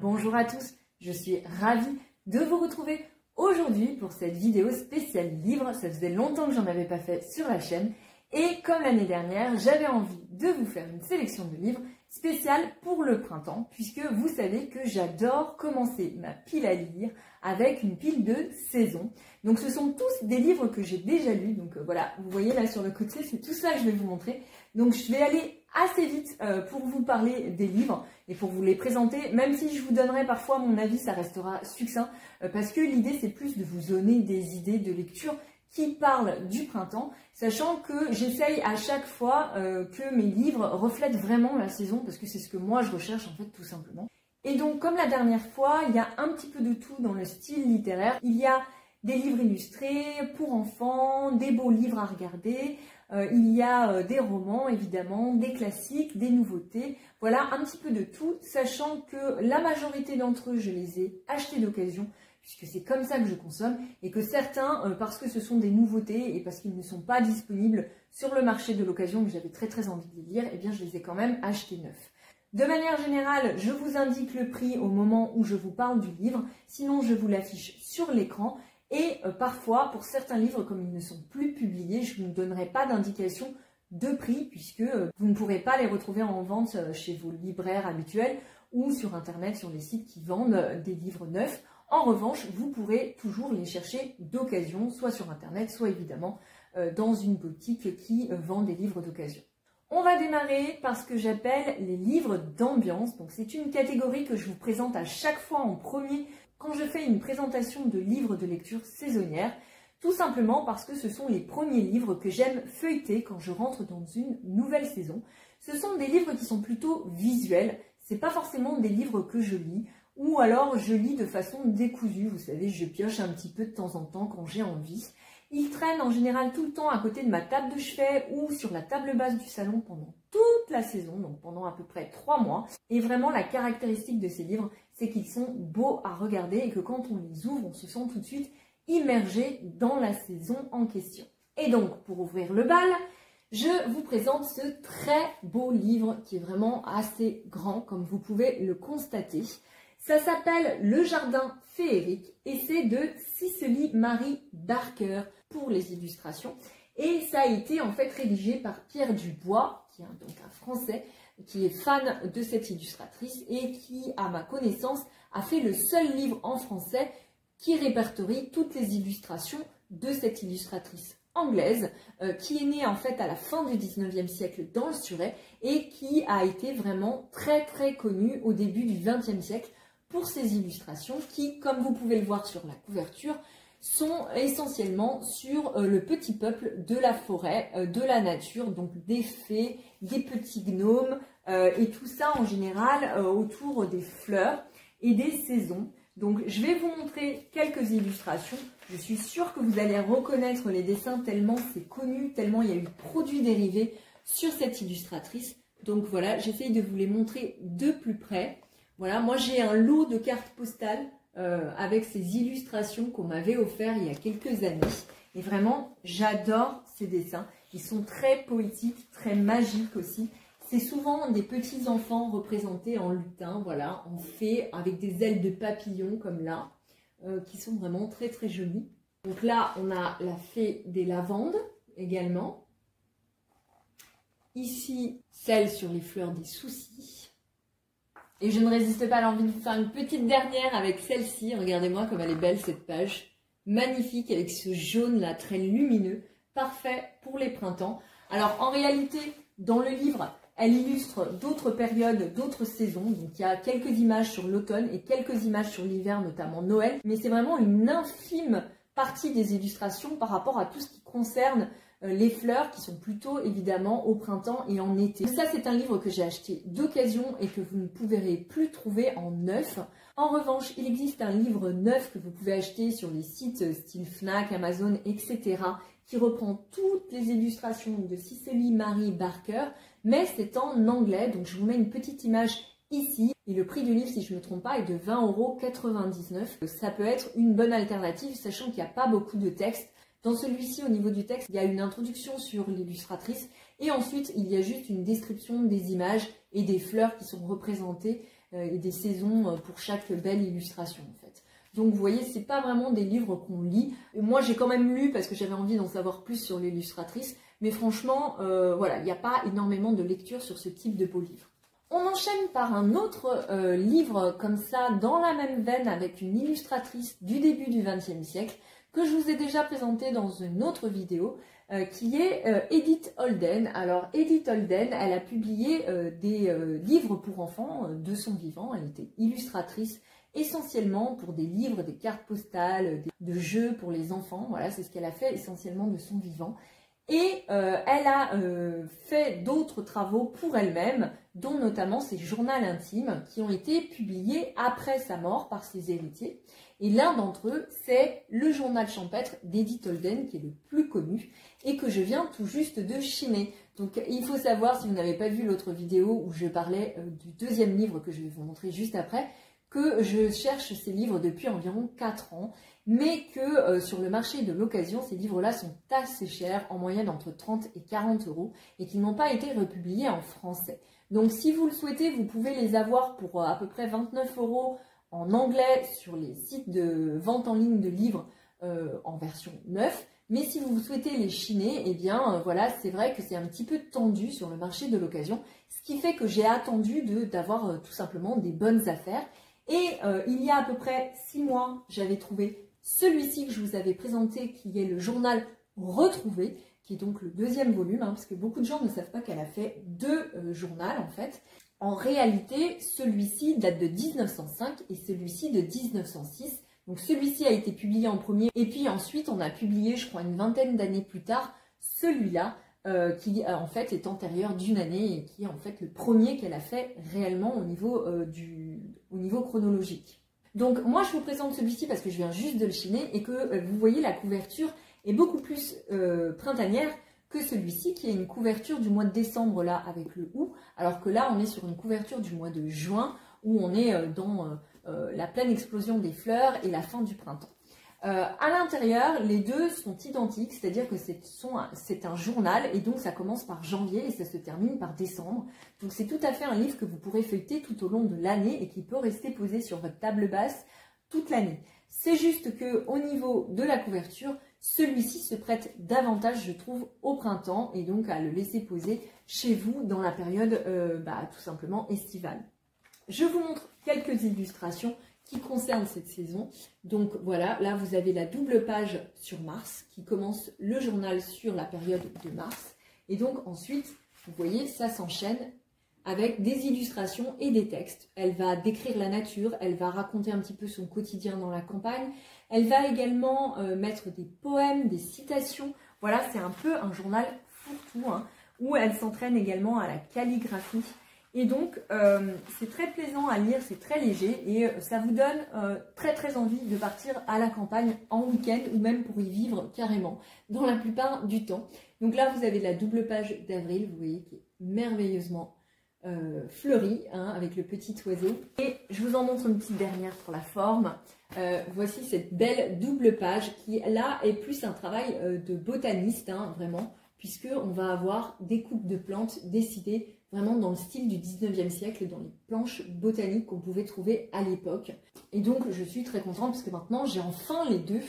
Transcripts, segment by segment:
Bonjour à tous, je suis ravie de vous retrouver aujourd'hui pour cette vidéo spéciale livre. Ça faisait longtemps que j'en avais pas fait sur la chaîne et comme l'année dernière, j'avais envie de vous faire une sélection de livres spéciale pour le printemps puisque vous savez que j'adore commencer ma pile à lire avec une pile de saison. Donc ce sont tous des livres que j'ai déjà lus, donc voilà, vous voyez là sur le côté, c'est tout ça que je vais vous montrer. Donc je vais aller assez vite pour vous parler des livres et pour vous les présenter, même si je vous donnerai parfois mon avis, ça restera succinct, parce que l'idée c'est plus de vous donner des idées de lecture qui parlent du printemps, sachant que j'essaye à chaque fois que mes livres reflètent vraiment la saison, parce que c'est ce que moi je recherche en fait tout simplement. Et donc comme la dernière fois, il y a un petit peu de tout dans le style littéraire, il y a des livres illustrés pour enfants, des beaux livres à regarder, il y a des romans évidemment, des classiques, des nouveautés, voilà un petit peu de tout, sachant que la majorité d'entre eux je les ai achetés d'occasion, puisque c'est comme ça que je consomme, et que certains, parce que ce sont des nouveautés et parce qu'ils ne sont pas disponibles sur le marché de l'occasion, que j'avais très envie de les lire, eh bien je les ai quand même achetés neufs. De manière générale, je vous indique le prix au moment où je vous parle du livre, sinon je vous l'affiche sur l'écran. Et parfois, pour certains livres, comme ils ne sont plus publiés, je ne donnerai pas d'indication de prix puisque vous ne pourrez pas les retrouver en vente chez vos libraires habituels ou sur internet, sur les sites qui vendent des livres neufs. En revanche, vous pourrez toujours les chercher d'occasion, soit sur internet, soit évidemment dans une boutique qui vend des livres d'occasion. On va démarrer par ce que j'appelle les livres d'ambiance. Donc c'est une catégorie que je vous présente à chaque fois en premier quand je fais une présentation de livres de lecture saisonnière, tout simplement parce que ce sont les premiers livres que j'aime feuilleter quand je rentre dans une nouvelle saison. Ce sont des livres qui sont plutôt visuels, c'est pas forcément des livres que je lis, ou alors je lis de façon décousue, vous savez, je pioche un petit peu de temps en temps quand j'ai envie. Ils traînent en général tout le temps à côté de ma table de chevet ou sur la table basse du salon pendant toute la saison, donc pendant à peu près 3 mois. Et vraiment, la caractéristique de ces livres, c'est qu'ils sont beaux à regarder et que quand on les ouvre, on se sent tout de suite immergé dans la saison en question. Et donc, pour ouvrir le bal, je vous présente ce très beau livre qui est vraiment assez grand, comme vous pouvez le constater. Ça s'appelle Le Jardin féerique et c'est de Cicely Marie Barker pour les illustrations. Et ça a été en fait rédigé par Pierre Dubois, qui est donc un Français, qui est fan de cette illustratrice et qui, à ma connaissance, a fait le seul livre en français qui répertorie toutes les illustrations de cette illustratrice anglaise, qui est née en fait à la fin du 19e siècle dans le Surrey et qui a été vraiment très connue au début du 20e siècle pour ses illustrations qui, comme vous pouvez le voir sur la couverture, sont essentiellement sur le petit peuple de la forêt, de la nature, donc des fées, des petits gnomes, et tout ça en général autour des fleurs et des saisons. Donc je vais vous montrer quelques illustrations. Je suis sûre que vous allez reconnaître les dessins tellement c'est connu, tellement il y a eu de produits dérivés sur cette illustratrice. Donc voilà, j'essaye de vous les montrer de plus près. Voilà, moi j'ai un lot de cartes postales avec ces illustrations qu'on m'avait offert il y a quelques années. Et vraiment, j'adore ces dessins. Ils sont très poétiques, très magiques aussi. C'est souvent des petits enfants représentés en lutin, voilà, en fées, avec des ailes de papillon comme là, qui sont vraiment très jolies. Donc là, on a la fée des lavandes également. Ici, celle sur les fleurs des soucis. Et je ne résiste pas à l'envie de vous faire une petite dernière avec celle-ci. Regardez-moi comme elle est belle cette page. Magnifique avec ce jaune là très lumineux. Parfait pour les printemps. Alors en réalité, dans le livre, elle illustre d'autres périodes, d'autres saisons. Donc il y a quelques images sur l'automne et quelques images sur l'hiver, notamment Noël. Mais c'est vraiment une infime partie des illustrations par rapport à tout ce qui concerne les fleurs qui sont plutôt évidemment au printemps et en été. Ça c'est un livre que j'ai acheté d'occasion et que vous ne pourrez plus trouver en neuf. En revanche, il existe un livre neuf que vous pouvez acheter sur les sites style Fnac, Amazon, etc. qui reprend toutes les illustrations de Cicely Marie Barker, mais c'est en anglais, donc je vous mets une petite image ici. Et le prix du livre, si je ne me trompe pas, est de 20,99 €. Ça peut être une bonne alternative, sachant qu'il n'y a pas beaucoup de texte. Dans celui-ci, au niveau du texte, il y a une introduction sur l'illustratrice et ensuite, il y a juste une description des images et des fleurs qui sont représentées et des saisons pour chaque belle illustration en fait. Donc vous voyez, c'est pas vraiment des livres qu'on lit. Moi j'ai quand même lu parce que j'avais envie d'en savoir plus sur l'illustratrice, mais franchement, voilà, il n'y a pas énormément de lecture sur ce type de beaux livres. On enchaîne par un autre livre comme ça, dans la même veine, avec une illustratrice du début du XXe siècle, que je vous ai déjà présenté dans une autre vidéo, qui est Edith Holden. Alors Edith Holden, elle a publié des livres pour enfants de son vivant. Elle était illustratrice essentiellement pour des livres, des cartes postales, de jeux pour les enfants. Voilà, c'est ce qu'elle a fait essentiellement de son vivant. Et elle a fait d'autres travaux pour elle-même, dont notamment ses journaux intimes qui ont été publiés après sa mort par ses héritiers. Et l'un d'entre eux, c'est le journal champêtre d'Edith Holden, qui est le plus connu et que je viens tout juste de chiner. Donc il faut savoir, si vous n'avez pas vu l'autre vidéo où je parlais du deuxième livre que je vais vous montrer juste après, que je cherche ces livres depuis environ 4 ans, mais que sur le marché de l'occasion, ces livres-là sont assez chers, en moyenne entre 30 et 40 euros, et qui n'ont pas été republiés en français. Donc si vous le souhaitez, vous pouvez les avoir pour à peu près 29 euros en anglais sur les sites de vente en ligne de livres en version 9. Mais si vous souhaitez les chiner, eh bien voilà, c'est vrai que c'est un petit peu tendu sur le marché de l'occasion, ce qui fait que j'ai attendu d'avoir tout simplement des bonnes affaires. Et il y a à peu près 6 mois, j'avais trouvé celui-ci que je vous avais présenté, qui est le journal Retrouvé, qui est donc le deuxième volume, parce que beaucoup de gens ne savent pas qu'elle a fait 2 journaux en fait. En réalité, celui-ci date de 1905 et celui-ci de 1906. Donc celui-ci a été publié en premier et puis ensuite on a publié, je crois, une vingtaine d'années plus tard, celui-là, qui en fait est antérieur d'1 année et qui est en fait le premier qu'elle a fait réellement au niveau chronologique. Donc moi je vous présente celui-ci parce que je viens juste de le chiner et que vous voyez la couverture est beaucoup plus printanière que celui-ci qui est une couverture du mois de décembre là avec le août, alors que là on est sur une couverture du mois de juin où on est dans la pleine explosion des fleurs et la fin du printemps. À l'intérieur, les deux sont identiques, c'est-à-dire que c'est un journal et donc ça commence par janvier et ça se termine par décembre. Donc c'est tout à fait un livre que vous pourrez feuilleter tout au long de l'année et qui peut rester posé sur votre table basse toute l'année. C'est juste que au niveau de la couverture, celui-ci se prête davantage, je trouve, au printemps et donc à le laisser poser chez vous dans la période tout simplement estivale. Je vous montre quelques illustrations qui concerne cette saison. Donc voilà, là vous avez la double page sur mars qui commence le journal sur la période de mars. Et donc ensuite, vous voyez, ça s'enchaîne avec des illustrations et des textes. Elle va décrire la nature, elle va raconter un petit peu son quotidien dans la campagne. Elle va également mettre des poèmes, des citations. Voilà, c'est un peu un journal fourre-tout, où elle s'entraîne également à la calligraphie. Et donc, c'est très plaisant à lire, c'est très léger et ça vous donne très envie de partir à la campagne en week-end ou même pour y vivre carrément, dans la plupart du temps. Donc là, vous avez la double page d'avril, vous voyez, qui est merveilleusement fleurie, avec le petit oiseau. Et je vous en montre une petite dernière pour la forme. Voici cette belle double page qui, là, est plus un travail de botaniste, vraiment, puisqu'on va avoir des coupes de plantes décidées vraiment dans le style du 19e siècle, dans les planches botaniques qu'on pouvait trouver à l'époque. Et donc, je suis très contente parce que maintenant, j'ai enfin les deux.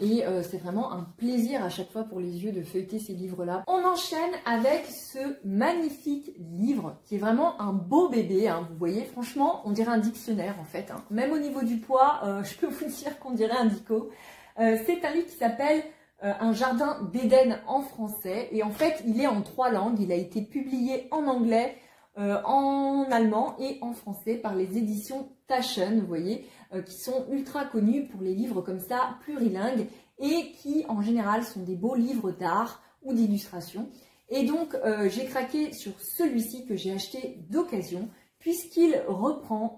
Et c'est vraiment un plaisir à chaque fois pour les yeux de feuilleter ces livres-là. On enchaîne avec ce magnifique livre qui est vraiment un beau bébé. Vous voyez, franchement, on dirait un dictionnaire en fait. Même au niveau du poids, je peux vous dire qu'on dirait un dico. C'est un livre qui s'appelle Un jardin d'Éden en français. Et en fait, il est en 3 langues. Il a été publié en anglais, en allemand et en français par les éditions Taschen, vous voyez, qui sont ultra connus pour les livres comme ça, plurilingues, et qui en général sont des beaux livres d'art ou d'illustration. Et donc j'ai craqué sur celui-ci que j'ai acheté d'occasion, puisqu'il reprend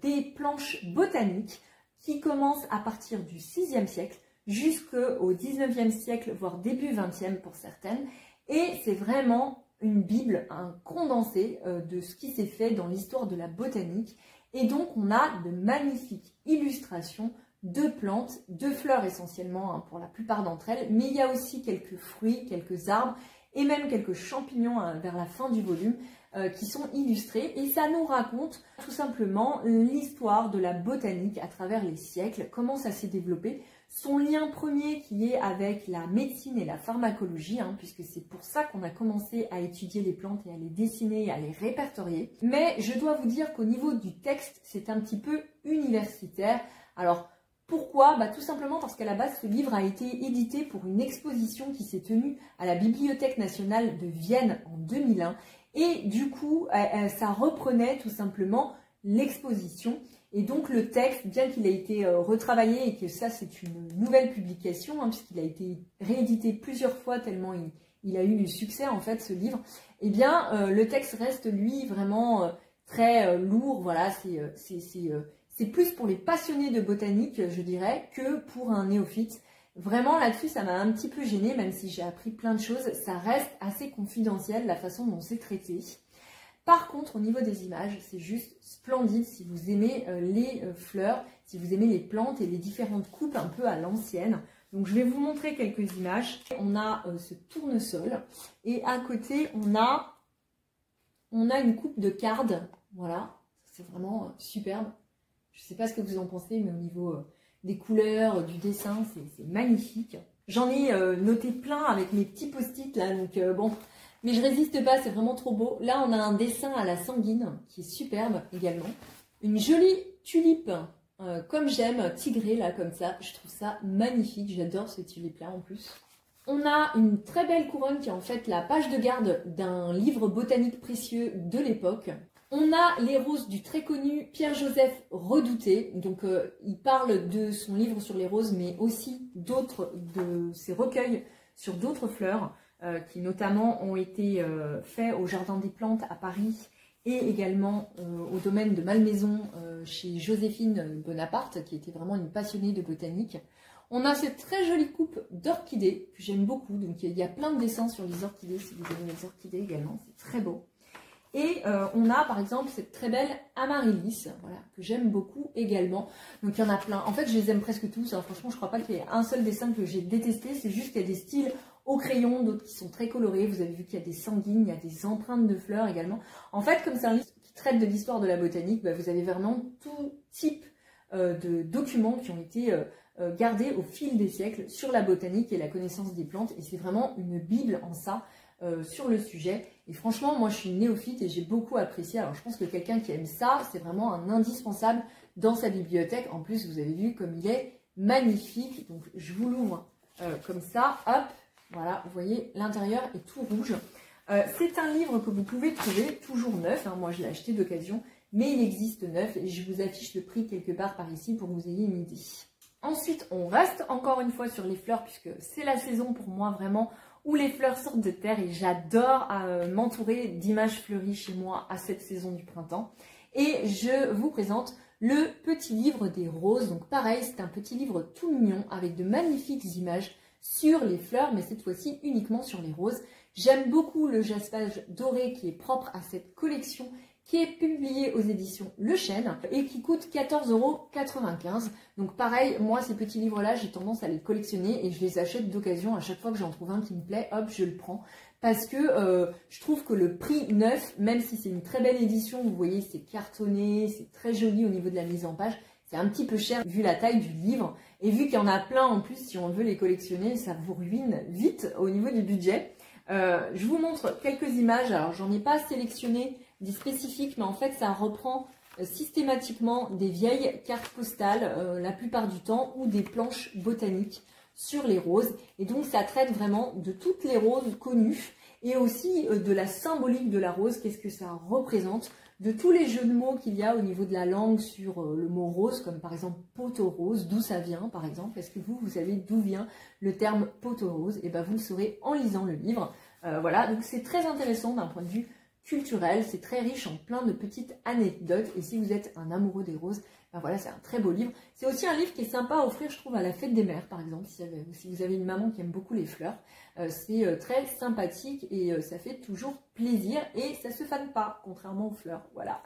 des planches botaniques qui commencent à partir du 6e siècle jusqu'au 19e siècle, voire début 20e pour certaines. Et c'est vraiment une bible, un condensé de ce qui s'est fait dans l'histoire de la botanique. Et donc on a de magnifiques illustrations de plantes, de fleurs essentiellement pour la plupart d'entre elles, mais il y a aussi quelques fruits, quelques arbres et même quelques champignons vers la fin du volume qui sont illustrés. Et ça nous raconte tout simplement l'histoire de la botanique à travers les siècles, comment ça s'est développé, son lien premier qui est avec la médecine et la pharmacologie, puisque c'est pour ça qu'on a commencé à étudier les plantes et à les dessiner et à les répertorier. Mais je dois vous dire qu'au niveau du texte, c'est un petit peu universitaire. Alors, pourquoi? Tout simplement parce qu'à la base, ce livre a été édité pour une exposition qui s'est tenue à la Bibliothèque nationale de Vienne en 2001. Et du coup, ça reprenait tout simplement l'exposition. Et donc le texte, bien qu'il ait été retravaillé et que ça c'est une nouvelle publication, puisqu'il a été réédité plusieurs fois tellement il a eu du succès en fait ce livre, eh bien le texte reste lui vraiment très lourd. Voilà, c'est plus pour les passionnés de botanique, je dirais, que pour un néophyte. Vraiment là-dessus, ça m'a un petit peu gênée, même si j'ai appris plein de choses. Ça reste assez confidentiel, la façon dont c'est traité. Par contre, au niveau des images, c'est juste splendide si vous aimez les fleurs, si vous aimez les plantes et les différentes coupes un peu à l'ancienne. Donc, je vais vous montrer quelques images. On a ce tournesol et à côté, on a une coupe de cardes. Voilà, c'est vraiment superbe. Je ne sais pas ce que vous en pensez, mais au niveau des couleurs, du dessin, c'est magnifique. J'en ai noté plein avec mes petits post-it là, donc bon... Mais je résiste pas, c'est vraiment trop beau. Là, on a un dessin à la sanguine qui est superbe également. Une jolie tulipe, comme j'aime, tigrée là, comme ça. Je trouve ça magnifique, j'adore ce tulipe-là en plus. On a une très belle couronne qui est en fait la page de garde d'un livre botanique précieux de l'époque. On a les roses du très connu Pierre-Joseph Redouté. Donc, il parle de son livre sur les roses, mais aussi d'autres de ses recueils sur d'autres fleurs. Qui notamment ont été faits au Jardin des Plantes à Paris et également au domaine de Malmaison chez Joséphine Bonaparte, qui était vraiment une passionnée de botanique. On a cette très jolie coupe d'orchidées que j'aime beaucoup, donc il y a plein de dessins sur les orchidées, si vous aimez les orchidées également, c'est très beau. Et on a par exemple cette très belle amaryllis, voilà, que j'aime beaucoup également. Donc il y en a plein, en fait je les aime presque tous, franchement je crois pas qu'il y ait un seul dessin que j'ai détesté, c'est juste qu'il y a des styles au crayon, d'autres qui sont très colorés. Vous avez vu qu'il y a des sanguines, il y a des empreintes de fleurs également. En fait, comme c'est un livre qui traite de l'histoire de la botanique, vous avez vraiment tout type de documents qui ont été gardés au fil des siècles sur la botanique et la connaissance des plantes. Et c'est vraiment une bible en ça sur le sujet. Et franchement, moi je suis néophyte et j'ai beaucoup apprécié. Alors je pense que quelqu'un qui aime ça, c'est vraiment un indispensable dans sa bibliothèque. En plus, vous avez vu comme il est magnifique. Donc je vous l'ouvre comme ça, hop. Voilà, vous voyez, l'intérieur est tout rouge. C'est un livre que vous pouvez trouver toujours neuf. Moi, je l'ai acheté d'occasion, mais il existe neuf. Et je vous affiche le prix quelque part par ici pour que vous ayez une idée. Ensuite, on reste encore une fois sur les fleurs, puisque c'est la saison pour moi vraiment où les fleurs sortent de terre. Et j'adore m'entourer d'images fleuries chez moi à cette saison du printemps. Et je vous présente le petit livre des roses. Donc pareil, c'est un petit livre tout mignon avec de magnifiques images sur les fleurs, mais cette fois-ci uniquement sur les roses. J'aime beaucoup le jaspage doré qui est propre à cette collection qui est publié aux éditions Le Chêne et qui coûte 14,95 €. Donc pareil, moi ces petits livres-là, j'ai tendance à les collectionner et je les achète d'occasion. À chaque fois que j'en trouve un qui me plaît, hop, je le prends. Parce que je trouve que le prix neuf, même si c'est une très belle édition, vous voyez, c'est cartonné, c'est très joli au niveau de la mise en page, c'est un petit peu cher vu la taille du livre. Et vu qu'il y en a plein en plus, si on veut les collectionner, ça vous ruine vite au niveau du budget. Je vous montre quelques images. Alors, j'en ai pas sélectionné des spécifiques, mais en fait, ça reprend systématiquement des vieilles cartes postales, la plupart du temps, ou des planches botaniques sur les roses. Et donc, ça traite vraiment de toutes les roses connues et aussi de la symbolique de la rose, qu'est-ce que ça représente, de tous les jeux de mots qu'il y a au niveau de la langue sur le mot rose, comme par exemple poteau rose, d'où ça vient par exemple. Est-ce que vous savez d'où vient le terme poteau rose? Et bien vous le saurez en lisant le livre. Voilà, donc c'est très intéressant d'un point de vue culturel, c'est très riche en plein de petites anecdotes. Et si vous êtes un amoureux des roses, ben voilà, c'est un très beau livre. C'est aussi un livre qui est sympa à offrir, je trouve, à la fête des mères, par exemple, si vous avez une maman qui aime beaucoup les fleurs. C'est très sympathique et ça fait toujours plaisir et ça se fane pas, contrairement aux fleurs, voilà.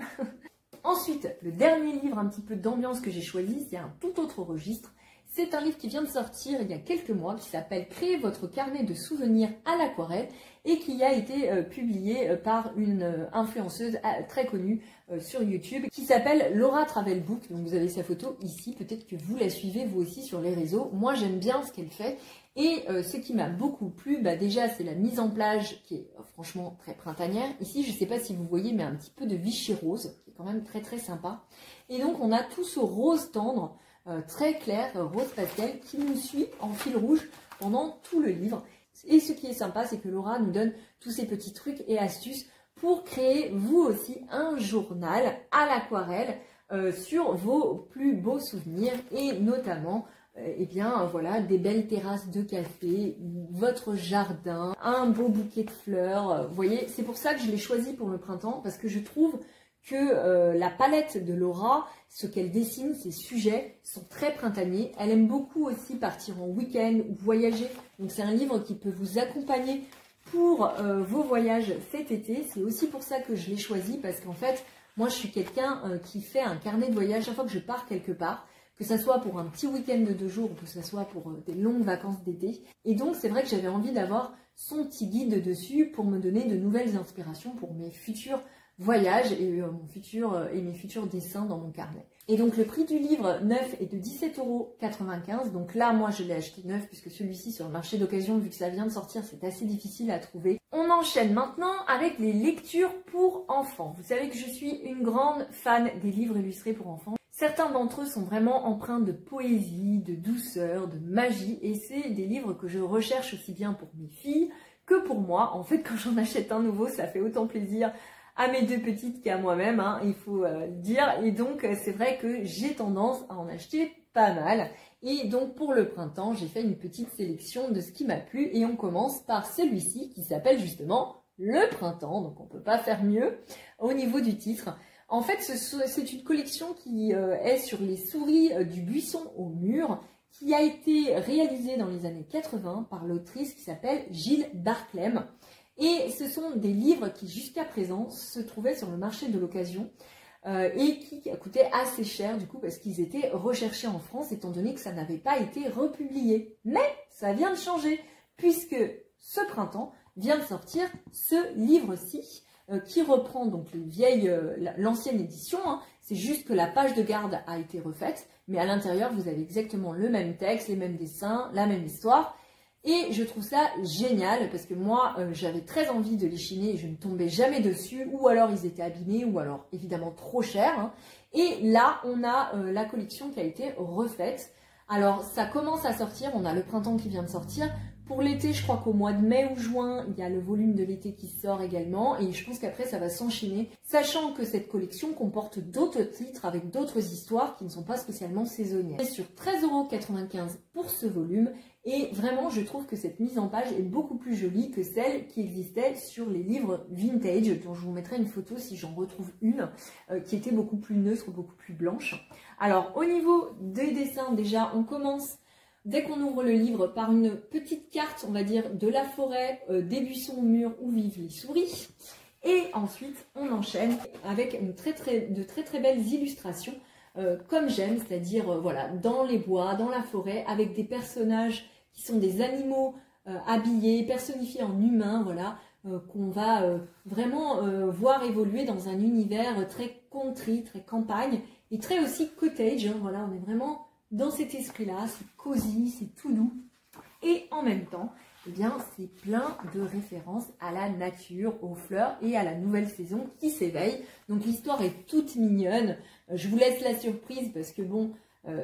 Ensuite, le dernier livre un petit peu d'ambiance que j'ai choisi, c'est un tout autre registre. C'est un livre qui vient de sortir il y a quelques mois, qui s'appelle « Créer votre carnet de souvenirs à l'aquarelle » et qui a été publié par une influenceuse très connue sur YouTube qui s'appelle Laura Travelbook. Donc vous avez sa photo ici, peut-être que vous la suivez vous aussi sur les réseaux. Moi j'aime bien ce qu'elle fait et ce qui m'a beaucoup plu, déjà c'est la mise en plage qui est franchement très printanière. Ici je ne sais pas si vous voyez mais un petit peu de Vichy rose qui est quand même très très sympa. Et donc on a tout ce rose tendre, très clair, rose pastel qui nous suit en fil rouge pendant tout le livre. Et ce qui est sympa, c'est que Laura nous donne tous ces petits trucs et astuces pour créer vous aussi un journal à l'aquarelle sur vos plus beaux souvenirs et notamment voilà, des belles terrasses de café, votre jardin, un beau bouquet de fleurs. Vous voyez, c'est pour ça que je l'ai choisi pour le printemps parce que je trouve que la palette de Laura, ce qu'elle dessine, ses sujets sont très printaniers. Elle aime beaucoup aussi partir en week-end ou voyager. Donc c'est un livre qui peut vous accompagner pour vos voyages cet été. C'est aussi pour ça que je l'ai choisi parce qu'en fait, moi je suis quelqu'un qui fait un carnet de voyage chaque fois que je pars quelque part. Que ça soit pour un petit week-end de 2 jours ou que ça soit pour des longues vacances d'été. Et donc c'est vrai que j'avais envie d'avoir son petit guide dessus pour me donner de nouvelles inspirations pour mes futurs voyage et mes futurs dessins dans mon carnet. Et donc le prix du livre neuf est de 17,95 €. Donc là, moi je l'ai acheté neuf puisque celui-ci sur le marché d'occasion, vu que ça vient de sortir, c'est assez difficile à trouver. On enchaîne maintenant avec les lectures pour enfants. Vous savez que je suis une grande fan des livres illustrés pour enfants. Certains d'entre eux sont vraiment empreints de poésie, de douceur, de magie et c'est des livres que je recherche aussi bien pour mes filles que pour moi. En fait, quand j'en achète un nouveau, ça fait autant plaisir à mes 2 petites qu'à moi-même, hein, il faut le dire. Et donc, c'est vrai que j'ai tendance à en acheter pas mal. Et donc, pour le printemps, j'ai fait une petite sélection de ce qui m'a plu. Et on commence par celui-ci qui s'appelle justement Le Printemps. Donc, on ne peut pas faire mieux au niveau du titre. En fait, c'est une collection qui est sur les souris du buisson au mur, qui a été réalisée dans les années 80 par l'autrice qui s'appelle Jill Barclay. Et ce sont des livres qui jusqu'à présent se trouvaient sur le marché de l'occasion et qui coûtaient assez cher du coup parce qu'ils étaient recherchés en France étant donné que ça n'avait pas été republié. Mais ça vient de changer puisque ce printemps vient de sortir ce livre-ci qui reprend donc l'ancienne édition. Hein. C'est juste que la page de garde a été refaite, mais à l'intérieur vous avez exactement le même texte, les mêmes dessins, la même histoire. Et je trouve ça génial parce que moi, j'avais très envie de les chiner et je ne tombais jamais dessus. Ou alors ils étaient abîmés ou alors évidemment trop chers. Hein. Et là, on a la collection qui a été refaite. Alors, ça commence à sortir. On a le printemps qui vient de sortir. Pour l'été, je crois qu'au mois de mai ou juin, il y a le volume de l'été qui sort également. Et je pense qu'après, ça va s'enchaîner. Sachant que cette collection comporte d'autres titres avec d'autres histoires qui ne sont pas spécialement saisonnières. C'est sur 13,95 € pour ce volume. Et vraiment, je trouve que cette mise en page est beaucoup plus jolie que celle qui existait sur les livres vintage, dont je vous mettrai une photo si j'en retrouve une, qui était beaucoup plus neutre, beaucoup plus blanche. Alors, au niveau des dessins, déjà, on commence, dès qu'on ouvre le livre, par une petite carte, on va dire, de la forêt, des buissons au mur où vivent les souris. Et ensuite, on enchaîne avec de très très belles illustrations, comme j'aime, c'est-à-dire voilà, dans les bois, dans la forêt, avec des personnages qui sont des animaux habillés, personnifiés en humains, voilà, qu'on va vraiment voir évoluer dans un univers très country, très campagne, et très aussi cottage, hein, voilà, on est vraiment dans cet esprit-là, c'est cosy, c'est tout doux, et en même temps, eh bien, c'est plein de références à la nature, aux fleurs et à la nouvelle saison qui s'éveille. Donc l'histoire est toute mignonne. Je vous laisse la surprise parce que bon,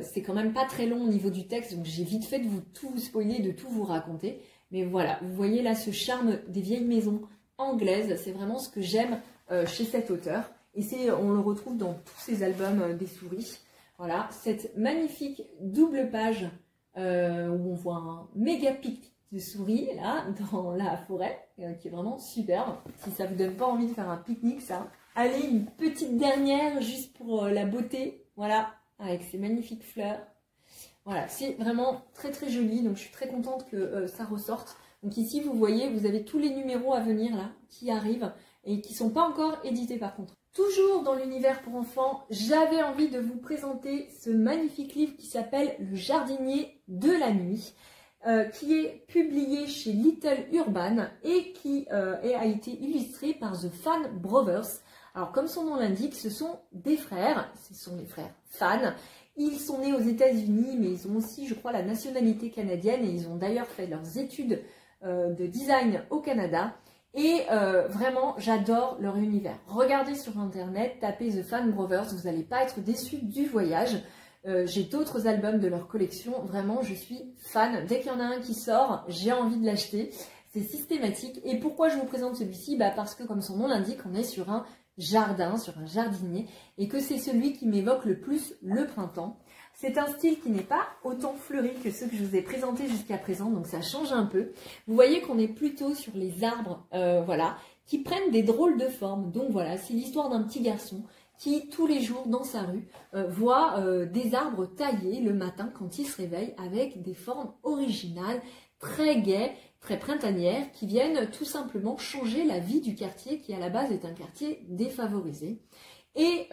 c'est quand même pas très long au niveau du texte, donc j'ai vite fait de tout vous spoiler, de tout vous raconter. Mais voilà, vous voyez là ce charme des vieilles maisons anglaises, c'est vraiment ce que j'aime chez cet auteur. Et on le retrouve dans tous ses albums des souris. Voilà, cette magnifique double page où on voit un méga pic de souris là dans la forêt qui est vraiment superbe. Si ça vous donne pas envie de faire un pique-nique, ça, allez, une petite dernière juste pour la beauté, voilà, avec ces magnifiques fleurs. Voilà, c'est vraiment très très joli, donc je suis très contente que ça ressorte. Donc ici vous voyez, vous avez tous les numéros à venir là qui arrivent et qui sont pas encore édités par contre. Toujours dans l'univers pour enfants, j'avais envie de vous présenter ce magnifique livre qui s'appelle Le jardinier de la nuit. qui est publié chez Little Urban et qui a été illustré par The Fan Brothers. Alors comme son nom l'indique, ce sont des frères, ce sont des frères Fan. Ils sont nés aux États-Unis, mais ils ont aussi, je crois, la nationalité canadienne et ils ont d'ailleurs fait leurs études de design au Canada. Et vraiment, j'adore leur univers. Regardez sur internet, tapez The Fan Brothers, vous n'allez pas être déçus du voyage. J'ai d'autres albums de leur collection, vraiment je suis fan. Dès qu'il y en a un qui sort, j'ai envie de l'acheter. C'est systématique. Et pourquoi je vous présente celui-ci? Parce que comme son nom l'indique, on est sur un jardin, sur un jardinier, et que c'est celui qui m'évoque le plus le printemps. C'est un style qui n'est pas autant fleuri que ceux que je vous ai présentés jusqu'à présent, donc ça change un peu. Vous voyez qu'on est plutôt sur les arbres, voilà, qui prennent des drôles de formes. Donc voilà, c'est l'histoire d'un petit garçon qui, tous les jours, dans sa rue, voit des arbres taillés le matin quand il se réveille avec des formes originales, très gaies, très printanières, qui viennent tout simplement changer la vie du quartier qui, à la base, est un quartier défavorisé. Et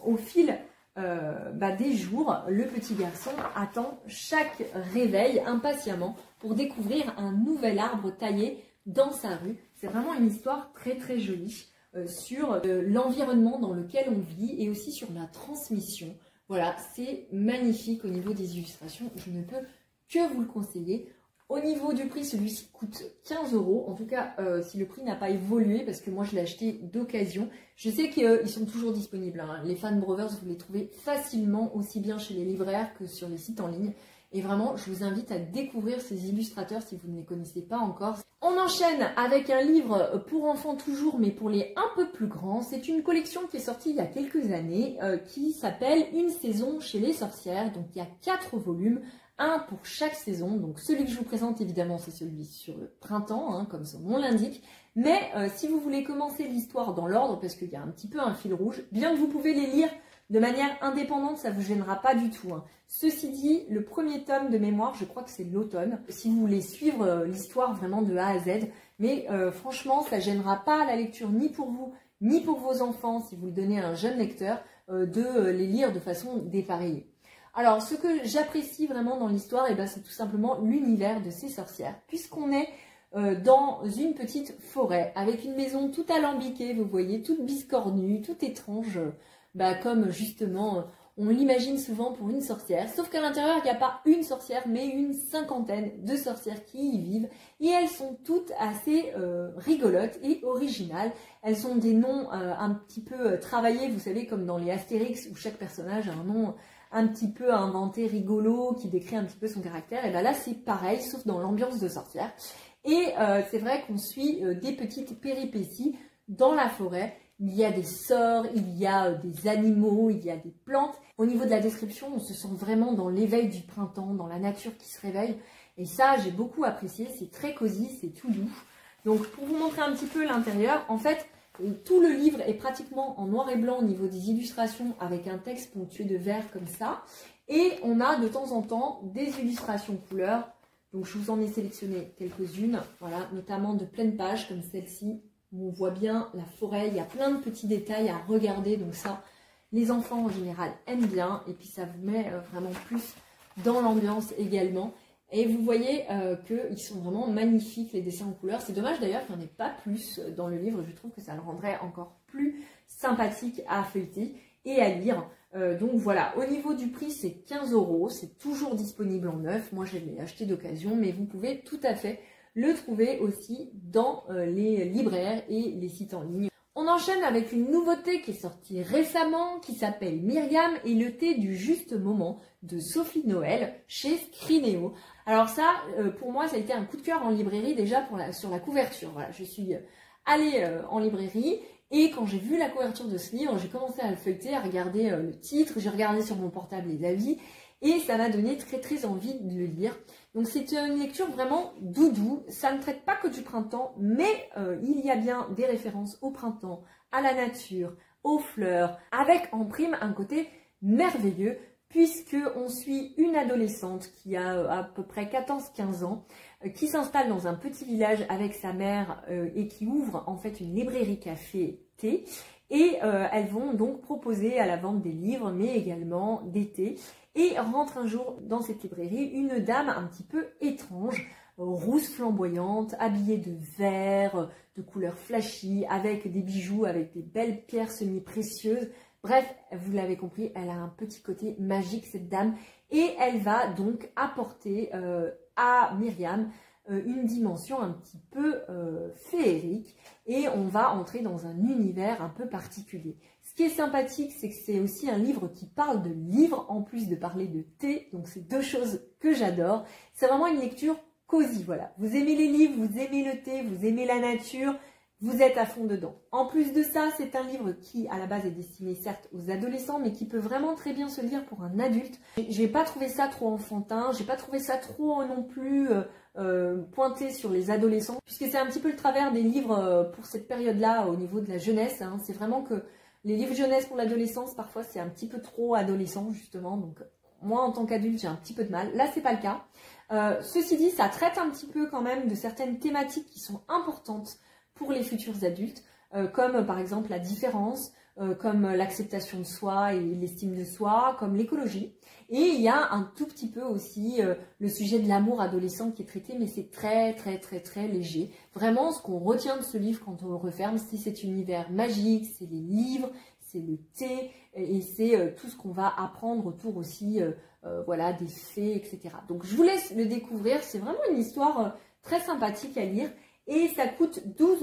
au fil des jours, le petit garçon attend chaque réveil impatiemment pour découvrir un nouvel arbre taillé dans sa rue. C'est vraiment une histoire très très jolie sur l'environnement dans lequel on vit et aussi sur la transmission. Voilà, c'est magnifique au niveau des illustrations, je ne peux que vous le conseiller. Au niveau du prix, celui-ci coûte 15 €. En tout cas, si le prix n'a pas évolué, parce que moi je l'ai acheté d'occasion. Je sais qu'ils sont toujours disponibles. Hein. Les Fan Brothers, vous les trouvez facilement, aussi bien chez les libraires que sur les sites en ligne. Et vraiment, je vous invite à découvrir ces illustrateurs si vous ne les connaissez pas encore. On enchaîne avec un livre pour enfants toujours, mais pour les un peu plus grands. C'est une collection qui est sortie il y a quelques années, qui s'appelle Une saison chez les sorcières. Donc il y a 4 volumes. Un pour chaque saison, donc celui que je vous présente évidemment c'est celui sur le printemps, hein, comme son nom l'indique, mais si vous voulez commencer l'histoire dans l'ordre, parce qu'il y a un petit peu un fil rouge, bien que vous pouvez les lire de manière indépendante, ça ne vous gênera pas du tout. Hein. Ceci dit, le premier tome de mémoire, je crois que c'est l'automne, si vous voulez suivre l'histoire vraiment de A à Z, mais franchement ça ne gênera pas la lecture ni pour vous, ni pour vos enfants, si vous le donnez à un jeune lecteur, de les lire de façon dépareillée. Alors, ce que j'apprécie vraiment dans l'histoire, c'est tout simplement l'univers de ces sorcières, puisqu'on est dans une petite forêt, avec une maison toute alambiquée, vous voyez, toute biscornue, toute étrange, comme justement on l'imagine souvent pour une sorcière, sauf qu'à l'intérieur, il n'y a pas une sorcière, mais une cinquantaine de sorcières qui y vivent, et elles sont toutes assez rigolotes et originales. Elles ont des noms un petit peu travaillés, vous savez, comme dans les Astérix, où chaque personnage a un nom un petit peu inventé, rigolo, qui décrit un petit peu son caractère. Et là c'est pareil, sauf dans l'ambiance de sorcière. Et c'est vrai qu'on suit des petites péripéties dans la forêt. Il y a des sorts, il y a des animaux, il y a des plantes. Au niveau de la description, on se sent vraiment dans l'éveil du printemps, dans la nature qui se réveille. Et ça, j'ai beaucoup apprécié. C'est très cosy, c'est tout doux. Donc, pour vous montrer un petit peu l'intérieur, en fait, tout le livre est pratiquement en noir et blanc au niveau des illustrations avec un texte ponctué de vert comme ça. Et on a de temps en temps des illustrations couleurs. Donc je vous en ai sélectionné quelques-unes, voilà, notamment de pleine page comme celle-ci, où on voit bien la forêt. Il y a plein de petits détails à regarder. Donc ça, les enfants en général aiment bien. Et puis ça vous met vraiment plus dans l'ambiance également. Et vous voyez qu'ils sont vraiment magnifiques, les dessins en couleur. C'est dommage d'ailleurs qu'il n'y en ait pas plus dans le livre. Je trouve que ça le rendrait encore plus sympathique à feuilleter et à lire. Donc voilà, au niveau du prix, c'est 15 €. C'est toujours disponible en neuf. Moi, je l'ai acheté d'occasion, mais vous pouvez tout à fait le trouver aussi dans les libraires et les sites en ligne. On enchaîne avec une nouveauté qui est sortie récemment, qui s'appelle Myriam et le thé du juste moment de Sophie Noël chez Scrinéo. Alors ça, pour moi, ça a été un coup de cœur en librairie déjà sur la couverture. Voilà, je suis allée en librairie et quand j'ai vu la couverture de ce livre, j'ai commencé à le feuilleter, à regarder le titre, j'ai regardé sur mon portable les avis et ça m'a donné très très envie de le lire. Donc c'est une lecture vraiment doudou, ça ne traite pas que du printemps, mais il y a bien des références au printemps, à la nature, aux fleurs, avec en prime un côté merveilleux, puisque on suit une adolescente qui a à peu près 14-15 ans, qui s'installe dans un petit village avec sa mère et qui ouvre en fait une librairie café thé. Et elles vont donc proposer à la vente des livres, mais également des thés. Et rentre un jour dans cette librairie une dame un petit peu étrange, rousse flamboyante, habillée de vert, de couleur flashy, avec des bijoux, avec des belles pierres semi-précieuses. Bref, vous l'avez compris, elle a un petit côté magique cette dame et elle va donc apporter à Myriam une dimension un petit peu féerique et on va entrer dans un univers un peu particulier. Ce qui est sympathique, c'est que c'est aussi un livre qui parle de livres en plus de parler de thé, donc c'est deux choses que j'adore. C'est vraiment une lecture cosy, voilà. Vous aimez les livres, vous aimez le thé, vous aimez la nature, vous êtes à fond dedans. En plus de ça, c'est un livre qui, à la base, est destiné certes aux adolescents, mais qui peut vraiment très bien se lire pour un adulte. J'ai pas trouvé ça trop enfantin, j'ai pas trouvé ça trop non plus pointé sur les adolescents, puisque c'est un petit peu le travers des livres pour cette période-là au niveau de la jeunesse. Hein. C'est vraiment que les livres jeunesse pour l'adolescence, parfois, c'est un petit peu trop adolescent, justement. Donc, moi, en tant qu'adulte, j'ai un petit peu de mal. Là, c'est pas le cas. Ceci dit, ça traite un petit peu quand même de certaines thématiques qui sont importantes pour les futurs adultes, comme par exemple la différence, comme l'acceptation de soi et l'estime de soi, comme l'écologie. Et il y a un tout petit peu aussi le sujet de l'amour adolescent qui est traité, mais c'est très léger. Vraiment, ce qu'on retient de ce livre quand on le referme, c'est cet univers magique, c'est les livres, c'est le thé, et c'est tout ce qu'on va apprendre autour aussi voilà, des fées, etc. Donc je vous laisse le découvrir, c'est vraiment une histoire très sympathique à lire. Et ça coûte 12,90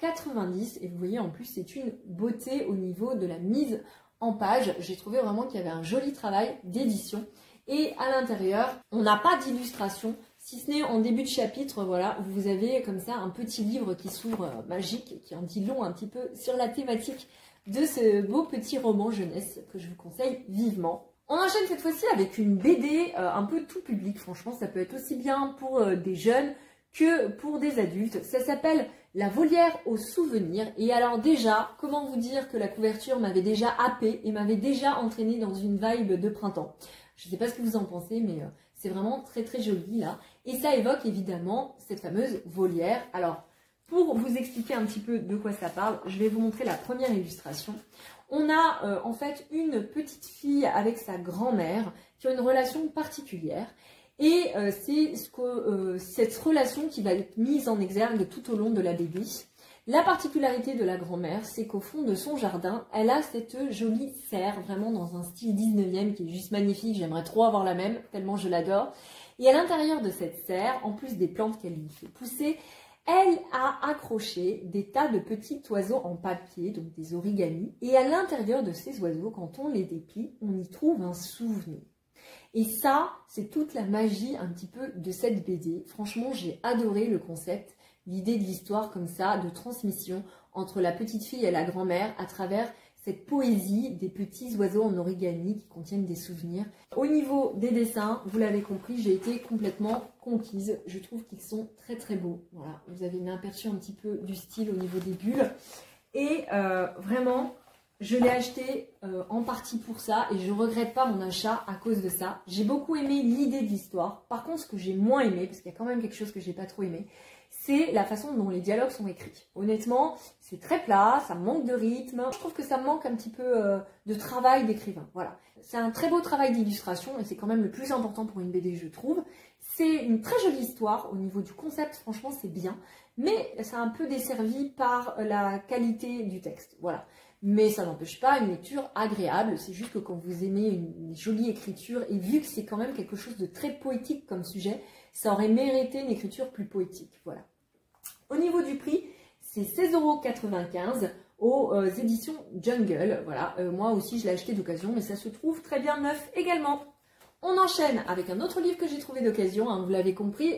€ et vous voyez en plus c'est une beauté au niveau de la mise en page. J'ai trouvé vraiment qu'il y avait un joli travail d'édition et à l'intérieur on n'a pas d'illustration si ce n'est en début de chapitre. Voilà, vous avez comme ça un petit livre qui s'ouvre magique qui en dit long un petit peu sur la thématique de ce beau petit roman jeunesse que je vous conseille vivement. On enchaîne cette fois-ci avec une BD un peu tout public. Franchement ça peut être aussi bien pour des jeunes que pour des adultes. Ça s'appelle La volière aux souvenirs. Et alors déjà, comment vous dire que la couverture m'avait déjà happée et m'avait déjà entraînée dans une vibe de printemps. Je ne sais pas ce que vous en pensez, mais c'est vraiment très joli là. Et ça évoque évidemment cette fameuse volière. Alors, pour vous expliquer un petit peu de quoi ça parle, je vais vous montrer la première illustration. On a en fait une petite fille avec sa grand-mère qui ont une relation particulière. Et c'est cette relation qui va être mise en exergue tout au long de la BD. La particularité de la grand-mère, c'est qu'au fond de son jardin, elle a cette jolie serre, vraiment dans un style 19e qui est juste magnifique. J'aimerais trop avoir la même, tellement je l'adore. Et à l'intérieur de cette serre, en plus des plantes qu'elle lui fait pousser, elle a accroché des tas de petits oiseaux en papier, donc des origamis. Et à l'intérieur de ces oiseaux, quand on les déplie, on y trouve un souvenir. Et ça, c'est toute la magie un petit peu de cette BD. Franchement, j'ai adoré le concept, l'idée de l'histoire comme ça, de transmission entre la petite fille et la grand-mère à travers cette poésie des petits oiseaux en origami qui contiennent des souvenirs. Au niveau des dessins, vous l'avez compris, j'ai été complètement conquise. Je trouve qu'ils sont très beaux. Voilà, vous avez une aperçu un petit peu du style au niveau des bulles. Et vraiment, je l'ai acheté en partie pour ça et je ne regrette pas mon achat à cause de ça. J'ai beaucoup aimé l'idée de l'histoire. Par contre, ce que j'ai moins aimé, parce qu'il y a quand même quelque chose que j'ai pas trop aimé, c'est la façon dont les dialogues sont écrits. Honnêtement, c'est très plat, ça manque de rythme. Je trouve que ça manque un petit peu de travail d'écrivain. Voilà. C'est un très beau travail d'illustration et c'est quand même le plus important pour une BD, je trouve. C'est une très jolie histoire au niveau du concept, franchement, c'est bien. Mais c'est un peu desservi par la qualité du texte. Voilà. Mais ça n'empêche pas une lecture agréable, c'est juste que quand vous aimez une jolie écriture, et vu que c'est quand même quelque chose de très poétique comme sujet, ça aurait mérité une écriture plus poétique, voilà. Au niveau du prix, c'est 16,95 € aux éditions Jungle, voilà. Moi aussi je l'ai acheté d'occasion, mais ça se trouve très bien neuf également. On enchaîne avec un autre livre que j'ai trouvé d'occasion, hein, vous l'avez compris.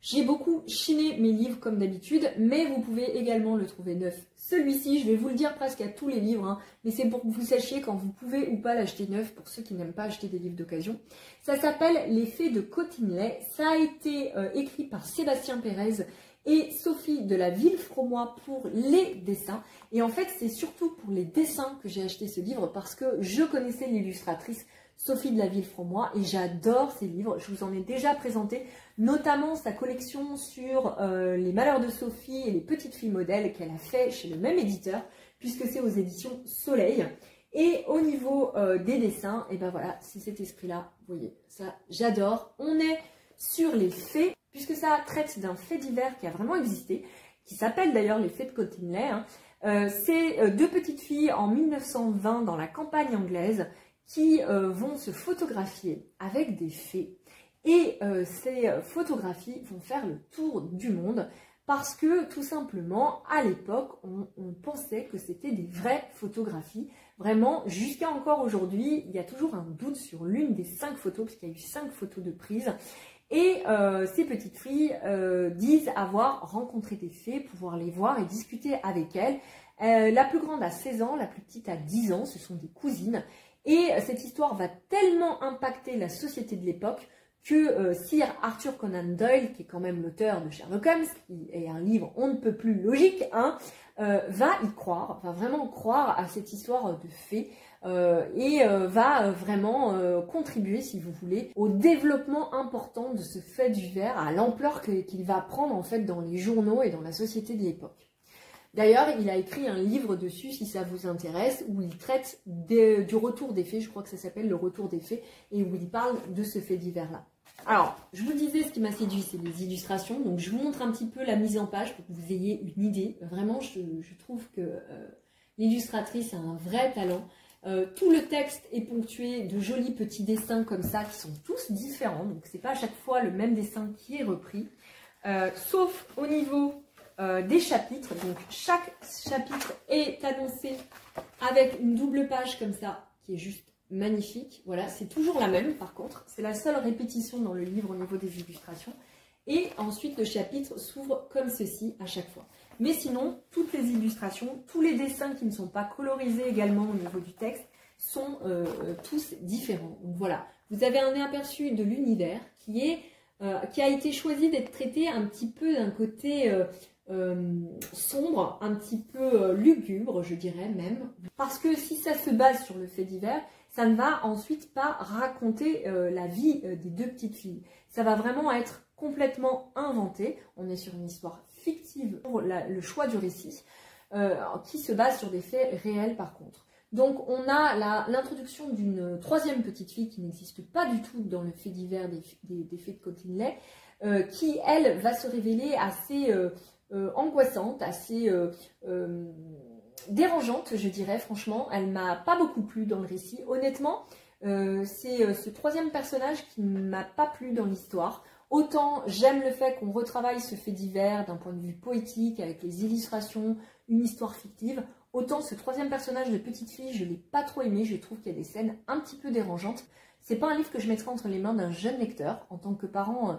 J'ai beaucoup chiné mes livres comme d'habitude, mais vous pouvez également le trouver neuf. Celui-ci, je vais vous le dire presque à tous les livres, hein, mais c'est pour que vous sachiez quand vous pouvez ou pas l'acheter neuf, pour ceux qui n'aiment pas acheter des livres d'occasion. Ça s'appelle Les Fées de Cottingley. Ça a été écrit par Sébastien Pérez et Sophie de la Villefromois pour les dessins. Et en fait, c'est surtout pour les dessins que j'ai acheté ce livre, parce que je connaissais l'illustratrice Sophie de la Villefromois et j'adore ses livres. Je vous en ai déjà présenté, notamment sa collection sur les malheurs de Sophie et les petites filles modèles qu'elle a fait chez le même éditeur, puisque c'est aux éditions Soleil. Et au niveau des dessins, et ben voilà, c'est cet esprit-là, vous voyez, ça j'adore. On est sur les fées, puisque ça traite d'un fait divers qui a vraiment existé, qui s'appelle d'ailleurs les fées de Cottingley. C'est deux petites filles en 1920 dans la campagne anglaise qui vont se photographier avec des fées. Et ces photographies vont faire le tour du monde parce que tout simplement, à l'époque, on pensait que c'était des vraies photographies. Vraiment, jusqu'à encore aujourd'hui, il y a toujours un doute sur l'une des 5 photos, puisqu'il y a eu 5 photos de prise. Et ces petites filles disent avoir rencontré des fées, pouvoir les voir et discuter avec elles. La plus grande a 16 ans, la plus petite a 10 ans, ce sont des cousines. Et cette histoire va tellement impacter la société de l'époque que Sir Arthur Conan Doyle, qui est quand même l'auteur de Sherlock Holmes, qui est un livre on ne peut plus logique, hein, va y croire, va vraiment croire à cette histoire de fées et va vraiment contribuer, si vous voulez, au développement important de ce fait divers, à l'ampleur qu'il va prendre en fait dans les journaux et dans la société de l'époque. D'ailleurs, il a écrit un livre dessus, si ça vous intéresse, où il traite du retour des fées, je crois que ça s'appelle Le Retour des fées, et où il parle de ce fait divers-là. Alors, je vous disais, ce qui m'a séduit, c'est les illustrations, donc je vous montre un petit peu la mise en page pour que vous ayez une idée. Vraiment, je trouve que l'illustratrice a un vrai talent. Tout le texte est ponctué de jolis petits dessins comme ça, qui sont tous différents, donc c'est pas à chaque fois le même dessin qui est repris, sauf au niveau des chapitres. Donc chaque chapitre est annoncé avec une double page comme ça, qui est juste magnifique. Voilà, c'est toujours la même par contre, c'est la seule répétition dans le livre au niveau des illustrations. Et ensuite le chapitre s'ouvre comme ceci à chaque fois. Mais sinon, toutes les illustrations, tous les dessins qui ne sont pas colorisés également au niveau du texte sont tous différents. Donc voilà, vous avez un aperçu de l'univers qui a été choisi d'être traité un petit peu d'un côté sombre, un petit peu lugubre, je dirais même. Parce que si ça se base sur le fait divers, ça ne va ensuite pas raconter la vie des deux petites filles. Ça va vraiment être complètement inventé. On est sur une histoire fictive pour le choix du récit, qui se base sur des faits réels par contre. Donc on a l'introduction d'une troisième petite fille qui n'existe pas du tout dans le fait divers des faits de Cottingley, qui elle va se révéler assez angoissante, assez dérangeante, je dirais. Franchement, elle m'a pas beaucoup plu dans le récit. Honnêtement, c'est ce troisième personnage qui ne m'a pas plu dans l'histoire. Autant j'aime le fait qu'on retravaille ce fait divers d'un point de vue poétique, avec les illustrations, une histoire fictive, autant ce troisième personnage de petite fille, je ne l'ai pas trop aimé, je trouve qu'il y a des scènes un petit peu dérangeantes. C'est pas un livre que je mettrai entre les mains d'un jeune lecteur. En tant que parent,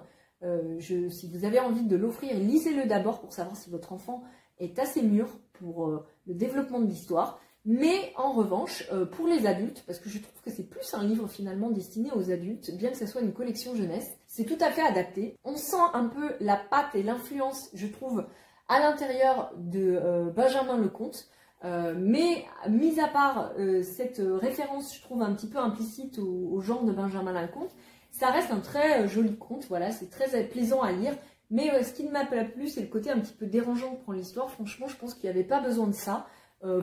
si vous avez envie de l'offrir, lisez-le d'abord pour savoir si votre enfant est assez mûr pour le développement de l'histoire. Mais en revanche, pour les adultes, parce que je trouve que c'est plus un livre finalement destiné aux adultes, bien que ce soit une collection jeunesse, c'est tout à fait adapté. On sent un peu la patte et l'influence, je trouve, à l'intérieur de Benjamin Lecomte. Mais mis à part cette référence, je trouve un petit peu implicite au genre de Benjamin Lecomte, ça reste un très joli conte, voilà, c'est très plaisant à lire. Mais ce qui ne m'a pas plu, c'est le côté un petit peu dérangeant que prend l'histoire. Franchement, je pense qu'il n'y avait pas besoin de ça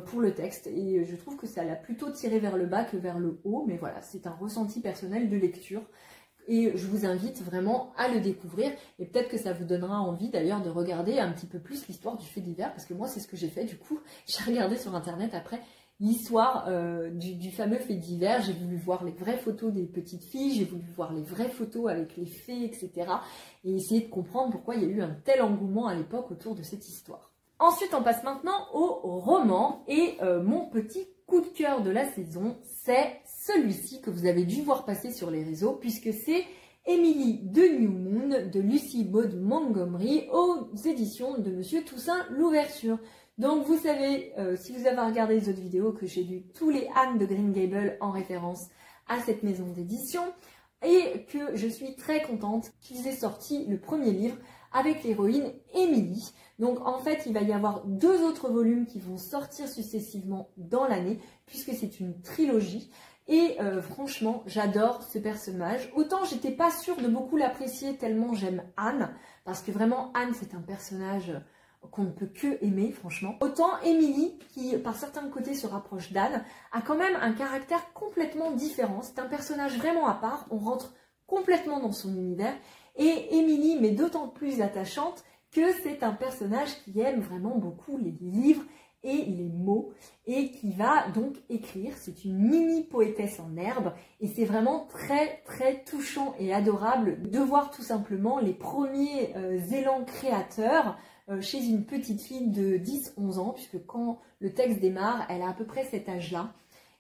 pour le texte. Et je trouve que ça l'a plutôt tiré vers le bas que vers le haut. Mais voilà, c'est un ressenti personnel de lecture. Et je vous invite vraiment à le découvrir. Et peut-être que ça vous donnera envie d'ailleurs de regarder un petit peu plus l'histoire du fait divers. Parce que moi, c'est ce que j'ai fait. Du coup, j'ai regardé sur Internet après l'histoire du fameux fait divers. J'ai voulu voir les vraies photos des petites filles. J'ai voulu voir les vraies photos avec les fées, etc. Et essayer de comprendre pourquoi il y a eu un tel engouement à l'époque autour de cette histoire. Ensuite, on passe maintenant au roman. Et mon petit coup de cœur de la saison, c'est celui-ci que vous avez dû voir passer sur les réseaux, puisque c'est Emily de New Moon de Lucy Maud Montgomery aux éditions de Monsieur Toussaint Louverture. Donc vous savez, si vous avez regardé les autres vidéos, que j'ai lu tous les Anne de Green Gables en référence à cette maison d'édition, et que je suis très contente qu'ils aient sorti le premier livre avec l'héroïne Emily. Donc en fait, il va y avoir 2 autres volumes qui vont sortir successivement dans l'année, puisque c'est une trilogie. Et franchement, j'adore ce personnage. Autant j'étais pas sûre de beaucoup l'apprécier tellement j'aime Anne, parce que vraiment Anne c'est un personnage qu'on ne peut que aimer, franchement. Autant Émilie, qui par certains côtés se rapproche d'Anne, a quand même un caractère complètement différent. C'est un personnage vraiment à part, on rentre complètement dans son univers. Et Émilie m'est d'autant plus attachante que c'est un personnage qui aime vraiment beaucoup les livres et les mots, et qui va donc écrire. C'est une mini poétesse en herbe, et c'est vraiment très très touchant et adorable de voir tout simplement les premiers élans créateurs chez une petite fille de 10-11 ans, puisque quand le texte démarre, elle a à peu près cet âge-là.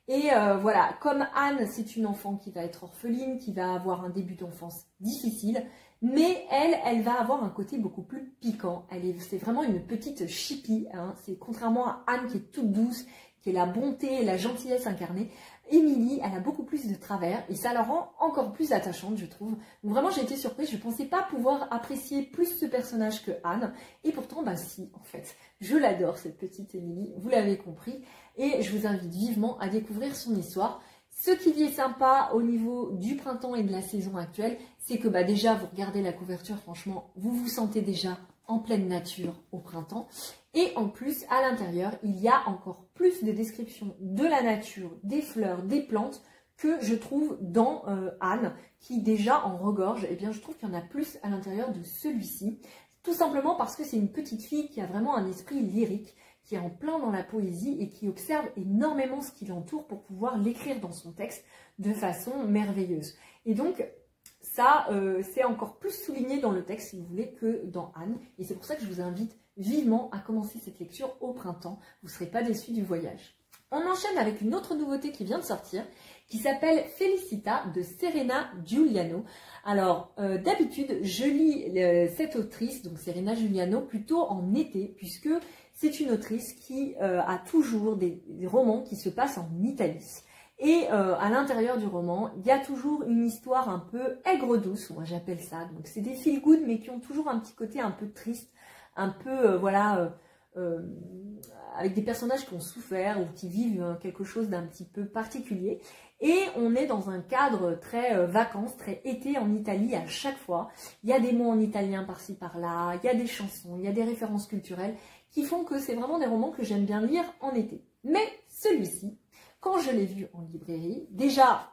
Et voilà, comme Anne, c'est une enfant qui va être orpheline, qui va avoir un début d'enfance difficile, mais elle va avoir un côté beaucoup plus piquant. C'est vraiment une petite chipie, hein. C'est contrairement à Anne qui est toute douce, qui est la bonté et la gentillesse incarnée. Émilie, elle a beaucoup plus de travers et ça la rend encore plus attachante, je trouve. Donc vraiment, j'ai été surprise. Je ne pensais pas pouvoir apprécier plus ce personnage que Anne. Et pourtant, bah si, en fait. Je l'adore, cette petite Émilie. Vous l'avez compris. Et je vous invite vivement à découvrir son histoire. Ce qui est sympa au niveau du printemps et de la saison actuelle, c'est que bah déjà, vous regardez la couverture, franchement, vous vous sentez déjà en pleine nature au printemps. Et en plus, à l'intérieur, il y a encore plus de descriptions de la nature, des fleurs, des plantes, que je trouve dans Anne, qui déjà en regorge. Eh bien, je trouve qu'il y en a plus à l'intérieur de celui-ci. Tout simplement parce que c'est une petite fille qui a vraiment un esprit lyrique, qui est en plein dans la poésie et qui observe énormément ce qui l'entoure pour pouvoir l'écrire dans son texte de façon merveilleuse. Et donc, ça, c'est encore plus souligné dans le texte, si vous voulez, que dans Anne. Et c'est pour ça que je vous invite vivement à commencer cette lecture au printemps. Vous ne serez pas déçus du voyage. On enchaîne avec une autre nouveauté qui vient de sortir, qui s'appelle Felicita de Serena Giuliano. Alors, d'habitude, je lis cette autrice, donc Serena Giuliano, plutôt en été, puisque c'est une autrice qui a toujours des romans qui se passent en Italie. Et à l'intérieur du roman, il y a toujours une histoire un peu aigre-douce, moi j'appelle ça. Donc c'est des feel good, mais qui ont toujours un petit côté un peu triste, un peu, avec des personnages qui ont souffert ou qui vivent quelque chose d'un petit peu particulier. Et on est dans un cadre très vacances, très été en Italie à chaque fois. Il y a des mots en italien par-ci par-là, il y a des chansons, il y a des références culturelles qui font que c'est vraiment des romans que j'aime bien lire en été. Mais celui-ci, quand je l'ai vu en librairie, déjà,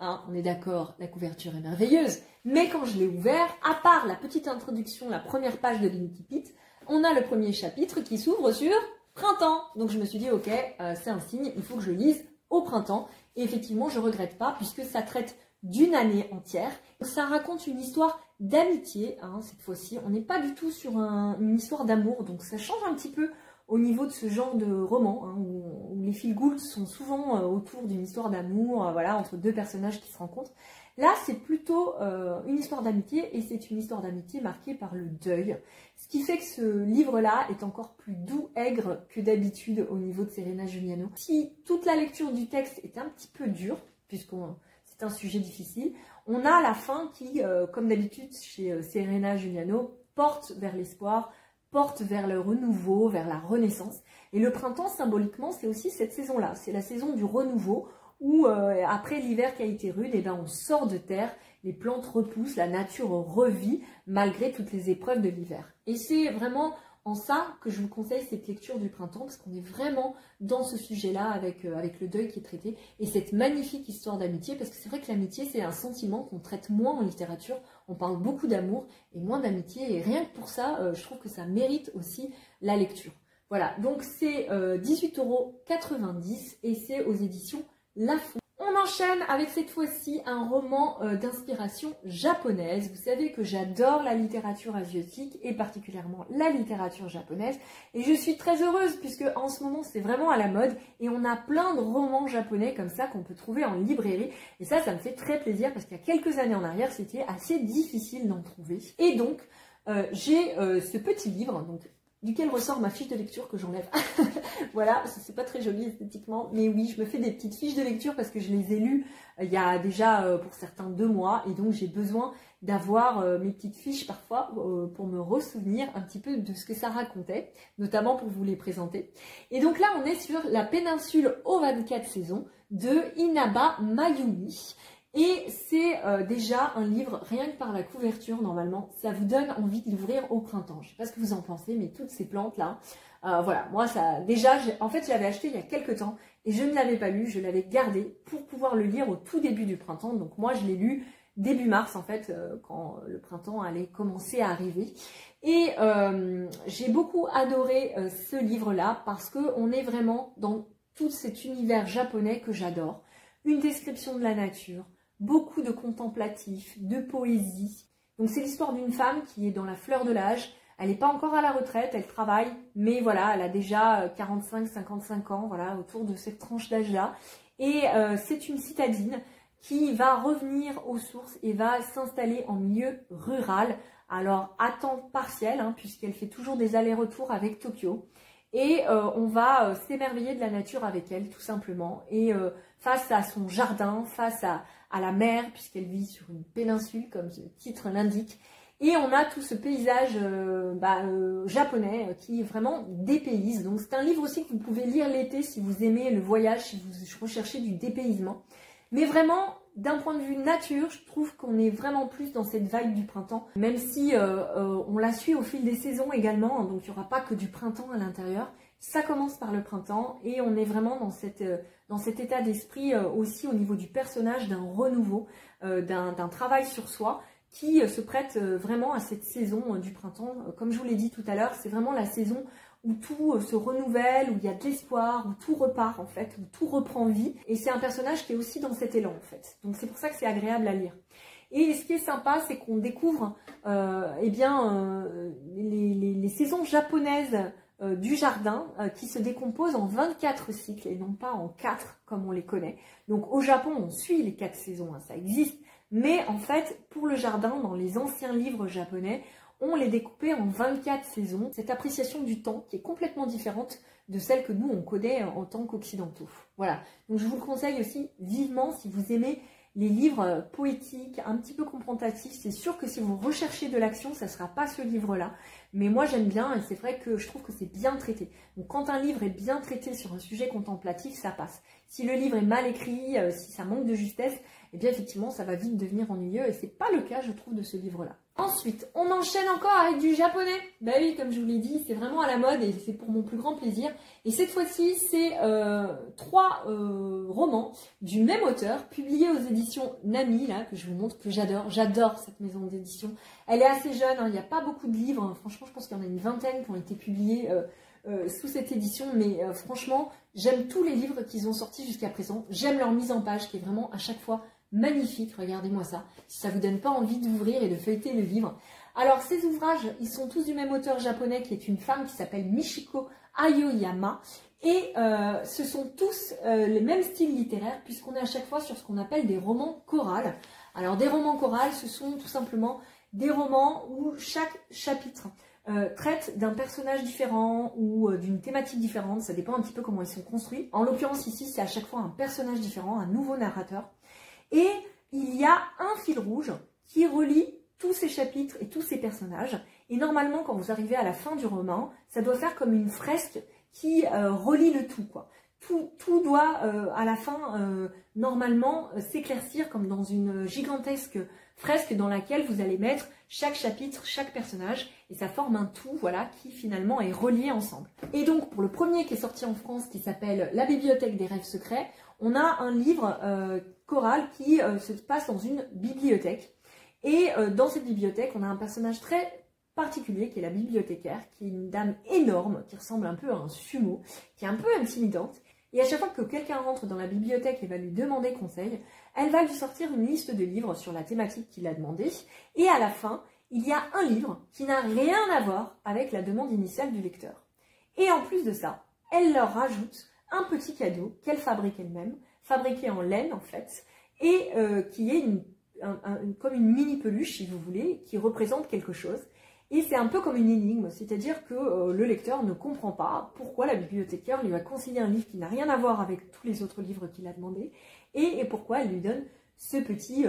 hein, on est d'accord, la couverture est merveilleuse, mais quand je l'ai ouvert, à part la petite introduction, la première page de l'Inkipit, on a le premier chapitre qui s'ouvre sur printemps. Donc je me suis dit, ok, c'est un signe, il faut que je lise au printemps. Et effectivement, je ne regrette pas, puisque ça traite d'une année entière. Ça raconte une histoire d'amitié, hein, cette fois-ci. On n'est pas du tout sur une histoire d'amour, donc ça change un petit peu au niveau de ce genre de roman, hein, où les feel good sont souvent autour d'une histoire d'amour, voilà, entre deux personnages qui se rencontrent. Là, c'est plutôt une histoire d'amitié, et c'est une histoire d'amitié marquée par le deuil. Ce qui fait que ce livre-là est encore plus doux, aigre que d'habitude au niveau de Serena Giuliano. Si toute la lecture du texte est un petit peu dure, puisque c'est un sujet difficile, on a la fin qui, comme d'habitude chez Serena Giuliano, porte vers l'espoir, porte vers le renouveau, vers la renaissance. Et le printemps, symboliquement, c'est aussi cette saison-là. C'est la saison du renouveau, où après l'hiver qui a été rude, eh ben, on sort de terre, les plantes repoussent, la nature revit malgré toutes les épreuves de l'hiver. Et c'est vraiment en ça que je vous conseille cette lecture du printemps, parce qu'on est vraiment dans ce sujet-là avec le deuil qui est traité, et cette magnifique histoire d'amitié, parce que c'est vrai que l'amitié, c'est un sentiment qu'on traite moins en littérature. On parle beaucoup d'amour et moins d'amitié, et rien que pour ça, je trouve que ça mérite aussi la lecture. Voilà, donc c'est 18,90 € et c'est aux éditions Lafon. On enchaîne avec cette fois-ci un roman d'inspiration japonaise. Vous savez que j'adore la littérature asiatique et particulièrement la littérature japonaise. Et je suis très heureuse puisque en ce moment c'est vraiment à la mode et on a plein de romans japonais comme ça qu'on peut trouver en librairie. Et ça me fait très plaisir parce qu'il y a quelques années en arrière c'était assez difficile d'en trouver. Et donc j'ai ce petit livre, donc duquel ressort ma fiche de lecture que j'enlève. Voilà, c'est pas très joli esthétiquement, mais oui, je me fais des petites fiches de lecture parce que je les ai lues il y a déjà pour certains 2 mois et donc j'ai besoin d'avoir mes petites fiches parfois pour me ressouvenir un petit peu de ce que ça racontait, notamment pour vous les présenter. Et donc là, on est sur La péninsule aux 24 saisons de Inaba Mayumi. Et c'est déjà un livre, rien que par la couverture, normalement, ça vous donne envie de l'ouvrir au printemps. Je ne sais pas ce que vous en pensez, mais toutes ces plantes-là, voilà, moi, ça, déjà, en fait, je l'avais acheté il y a quelques temps et je ne l'avais pas lu, je l'avais gardé pour pouvoir le lire au tout début du printemps. Donc moi, je l'ai lu début mars, en fait, quand le printemps allait commencer à arriver. Et j'ai beaucoup adoré ce livre-là parce qu'on est vraiment dans tout cet univers japonais que j'adore. Une description de la nature, beaucoup de contemplatif, de poésie. Donc c'est l'histoire d'une femme qui est dans la fleur de l'âge. Elle n'est pas encore à la retraite, elle travaille, mais voilà, elle a déjà 45-55 ans, voilà, autour de cette tranche d'âge-là. Et c'est une citadine qui va revenir aux sources et va s'installer en milieu rural. Alors à temps partiel, hein, puisqu'elle fait toujours des allers-retours avec Tokyo. Et on va s'émerveiller de la nature avec elle, tout simplement. Et face à son jardin, face à la mer, puisqu'elle vit sur une péninsule, comme le titre l'indique. Et on a tout ce paysage japonais qui vraiment dépayse. Donc c'est un livre aussi que vous pouvez lire l'été si vous aimez le voyage, si vous recherchez du dépaysement. Mais vraiment, d'un point de vue nature, je trouve qu'on est vraiment plus dans cette vibe du printemps. Même si on la suit au fil des saisons également, donc il n'y aura pas que du printemps à l'intérieur. Ça commence par le printemps et on est vraiment dans cet état d'esprit aussi au niveau du personnage, d'un renouveau, d'un travail sur soi qui se prête vraiment à cette saison du printemps. Comme je vous l'ai dit tout à l'heure, c'est vraiment la saison où tout se renouvelle, où il y a de l'espoir, où tout repart en fait, où tout reprend vie. Et c'est un personnage qui est aussi dans cet élan en fait. Donc c'est pour ça que c'est agréable à lire. Et ce qui est sympa, c'est qu'on découvre les saisons japonaises du jardin qui se décomposent en 24 cycles et non pas en 4 comme on les connaît. Donc au Japon, on suit les 4 saisons, hein, ça existe. Mais en fait, pour le jardin, dans les anciens livres japonais, on les découpait en 24 saisons. Cette appréciation du temps qui est complètement différente de celle que nous, on connaît en tant qu'occidentaux. Voilà, donc je vous le conseille aussi vivement si vous aimez les livres poétiques, un petit peu contemplatifs. C'est sûr que si vous recherchez de l'action, ça ne sera pas ce livre-là. Mais moi, j'aime bien et c'est vrai que je trouve que c'est bien traité. Donc quand un livre est bien traité sur un sujet contemplatif, ça passe. Si le livre est mal écrit, si ça manque de justesse, eh bien effectivement, ça va vite devenir ennuyeux et c'est pas le cas, je trouve, de ce livre-là. Ensuite, on enchaîne encore avec du japonais. Bah oui, comme je vous l'ai dit, c'est vraiment à la mode et c'est pour mon plus grand plaisir. Et cette fois-ci, c'est 3 romans du même auteur, publiés aux éditions Nami, là, que je vous montre, que j'adore. J'adore cette maison d'édition. Elle est assez jeune, hein, il n'y a pas beaucoup de livres. Hein. Franchement, je pense qu'il y en a une vingtaine qui ont été publiés sous cette édition. Mais franchement, j'aime tous les livres qu'ils ont sortis jusqu'à présent. J'aime leur mise en page qui est vraiment à chaque fois magnifique, regardez-moi ça, si ça vous donne pas envie d'ouvrir et de feuilleter le livre. Alors ces ouvrages, ils sont tous du même auteur japonais qui est une femme qui s'appelle Michiko Aoyama et ce sont tous les mêmes styles littéraires puisqu'on est à chaque fois sur ce qu'on appelle des romans chorales. Alors des romans chorales, ce sont tout simplement des romans où chaque chapitre traite d'un personnage différent ou d'une thématique différente, ça dépend un petit peu comment ils sont construits. En l'occurrence ici, c'est à chaque fois un personnage différent, un nouveau narrateur. Et il y a un fil rouge qui relie tous ces chapitres et tous ces personnages. Et normalement, quand vous arrivez à la fin du roman, ça doit faire comme une fresque qui relie le tout, quoi. Tout doit, à la fin, normalement, s'éclaircir comme dans une gigantesque fresque dans laquelle vous allez mettre chaque chapitre, chaque personnage. Et ça forme un tout, voilà, qui finalement est relié ensemble. Et donc, pour le premier qui est sorti en France, qui s'appelle La bibliothèque des rêves secrets, on a un livre choral qui se passe dans une bibliothèque. Et dans cette bibliothèque, on a un personnage très particulier qui est la bibliothécaire, qui est une dame énorme, qui ressemble un peu à un sumo, qui est un peu intimidante. Et à chaque fois que quelqu'un rentre dans la bibliothèque et va lui demander conseil, elle va lui sortir une liste de livres sur la thématique qu'il a demandé. Et à la fin, il y a un livre qui n'a rien à voir avec la demande initiale du lecteur. Et en plus de ça, elle leur rajoute un petit cadeau qu'elle fabrique elle-même, fabriqué en laine en fait, et qui est comme une mini peluche si vous voulez, qui représente quelque chose. Et c'est un peu comme une énigme, c'est-à-dire que le lecteur ne comprend pas pourquoi la bibliothécaire lui a conseillé un livre qui n'a rien à voir avec tous les autres livres qu'il a demandé, et pourquoi elle lui donne ce petit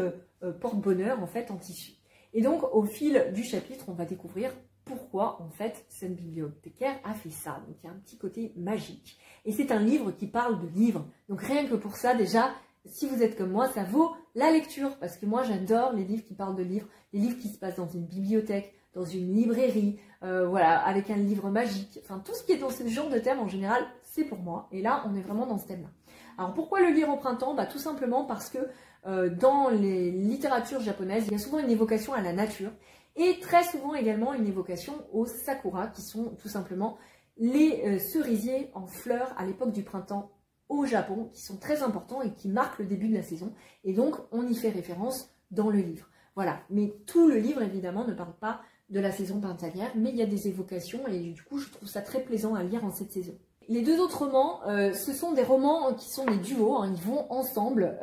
porte-bonheur en fait en tissu. Et donc au fil du chapitre, on va découvrir pourquoi en fait cette bibliothécaire a fait ça. Donc il y a un petit côté magique. Et c'est un livre qui parle de livres. Donc rien que pour ça déjà, si vous êtes comme moi, ça vaut la lecture, parce que moi j'adore les livres qui parlent de livres, les livres qui se passent dans une bibliothèque, dans une librairie, voilà, avec un livre magique, enfin tout ce qui est dans ce genre de thème en général, c'est pour moi, et là on est vraiment dans ce thème-là. Alors pourquoi le lire au printemps? Tout simplement parce que dans les littératures japonaises, il y a souvent une évocation à la nature, et très souvent également une évocation aux sakura, qui sont tout simplement les cerisiers en fleurs à l'époque du printemps au Japon, qui sont très importants et qui marquent le début de la saison. Et donc, on y fait référence dans le livre. Voilà, mais tout le livre, évidemment, ne parle pas de la saison printanière, mais il y a des évocations et du coup, je trouve ça très plaisant à lire en cette saison. Les deux autres romans, ce sont des romans qui sont des duos, hein, ils vont ensemble.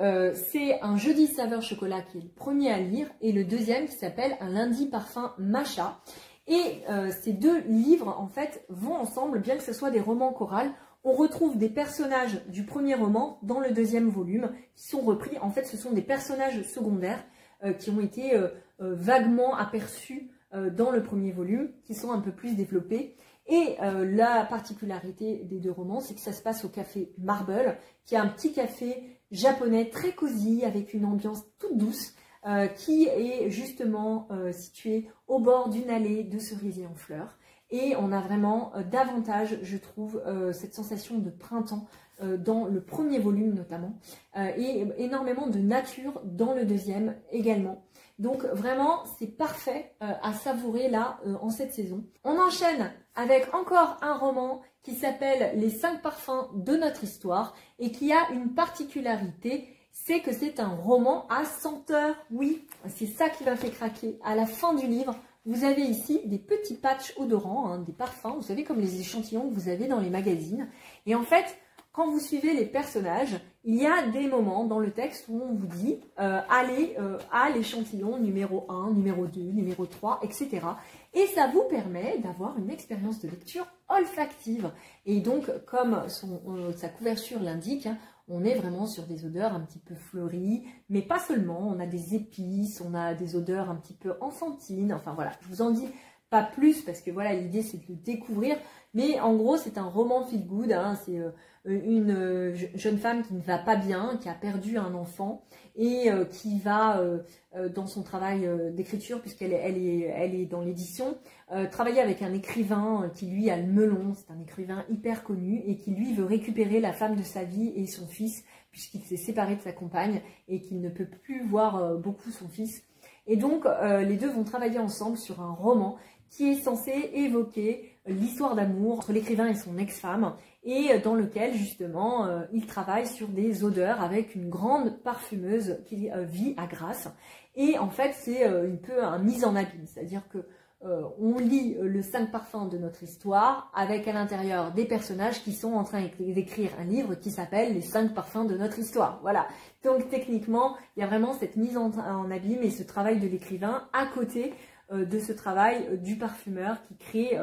C'est un Jeudi saveur chocolat qui est le premier à lire et le deuxième qui s'appelle Un lundi parfum matcha. Et ces deux livres, en fait, vont ensemble, bien que ce soit des romans chorales. On retrouve des personnages du premier roman dans le deuxième volume qui sont repris. En fait, ce sont des personnages secondaires qui ont été vaguement aperçus dans le premier volume, qui sont un peu plus développés. Et la particularité des deux romans, c'est que ça se passe au café Marble, qui est un petit café japonais très cosy, avec une ambiance toute douce, qui est justement situé au bord d'une allée de cerisiers en fleurs. Et on a vraiment davantage, je trouve, cette sensation de printemps dans le premier volume notamment, et énormément de nature dans le deuxième également. Donc vraiment, c'est parfait à savourer là en cette saison. On enchaîne avec encore un roman qui s'appelle Les 5 parfums de notre histoire et qui a une particularité, c'est que c'est un roman à senteur. Oui, c'est ça qui m'a fait craquer. À la fin du livre, vous avez ici des petits patchs odorants, hein, des parfums, vous savez, comme les échantillons que vous avez dans les magazines. Et en fait, quand vous suivez les personnages, il y a des moments dans le texte où on vous dit allez à l'échantillon numéro 1, numéro 2, numéro 3, etc. Et ça vous permet d'avoir une expérience de lecture olfactive. Et donc, comme sa couverture l'indique, hein, on est vraiment sur des odeurs un petit peu fleuries, mais pas seulement. On a des épices, on a des odeurs un petit peu enfantines. Enfin voilà, je vous en dis pas plus parce que voilà, l'idée c'est de le découvrir. Mais en gros, c'est un roman feel good. Hein, c'est une jeune femme qui ne va pas bien, qui a perdu un enfant et qui va, dans son travail d'écriture, puisqu'elle est dans l'édition, travailler avec un écrivain qui lui a le melon. C'est un écrivain hyper connu et qui lui veut récupérer la femme de sa vie et son fils, puisqu'il s'est séparé de sa compagne et qu'il ne peut plus voir beaucoup son fils. Et donc, les deux vont travailler ensemble sur un roman qui est censé évoquer l'histoire d'amour entre l'écrivain et son ex-femme, et dans lequel, justement, il travaille sur des odeurs avec une grande parfumeuse qui vit à Grasse. Et en fait, c'est un peu un mise en abîme, c'est-à-dire que on lit le 5 parfums de notre histoire avec à l'intérieur des personnages qui sont en train d'écrire un livre qui s'appelle Les 5 parfums de notre histoire. Voilà. Donc techniquement, il y a vraiment cette mise en abîme et ce travail de l'écrivain à côté de ce travail du parfumeur qui crée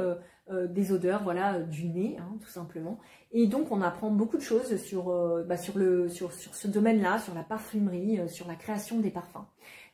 des odeurs, voilà, du nez, hein, tout simplement. Et donc on apprend beaucoup de choses sur ce domaine-là, sur la parfumerie, sur la création des parfums.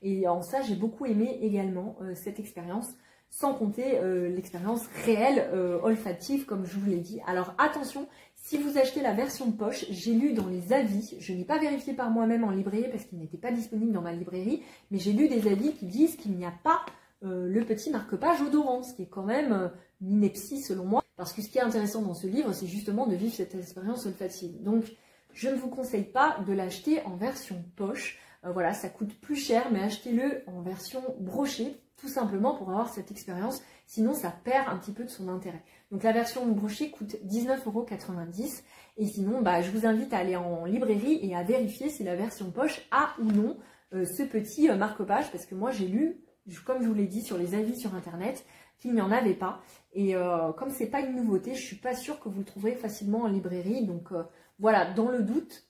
Et en ça, j'ai beaucoup aimé également cette expérience, sans compter l'expérience réelle olfactive, comme je vous l'ai dit. Alors attention, si vous achetez la version poche, j'ai lu dans les avis, je n'ai pas vérifié par moi-même en librairie parce qu'il n'était pas disponible dans ma librairie, mais j'ai lu des avis qui disent qu'il n'y a pas le petit marque-page odorant, ce qui est quand même une ineptie selon moi, parce que ce qui est intéressant dans ce livre, c'est justement de vivre cette expérience olfactive. Donc, je ne vous conseille pas de l'acheter en version poche. Voilà, ça coûte plus cher, mais achetez-le en version brochée, tout simplement pour avoir cette expérience. Sinon, ça perd un petit peu de son intérêt. Donc, la version brochée coûte 19,90 €. Et sinon, je vous invite à aller en librairie et à vérifier si la version poche a ou non ce petit marque-page, parce que moi, j'ai lu, comme je vous l'ai dit sur les avis sur internet, qu'il n'y en avait pas. Et comme c'est pas une nouveauté, je suis pas sûre que vous le trouverez facilement en librairie. Donc voilà, dans le doute,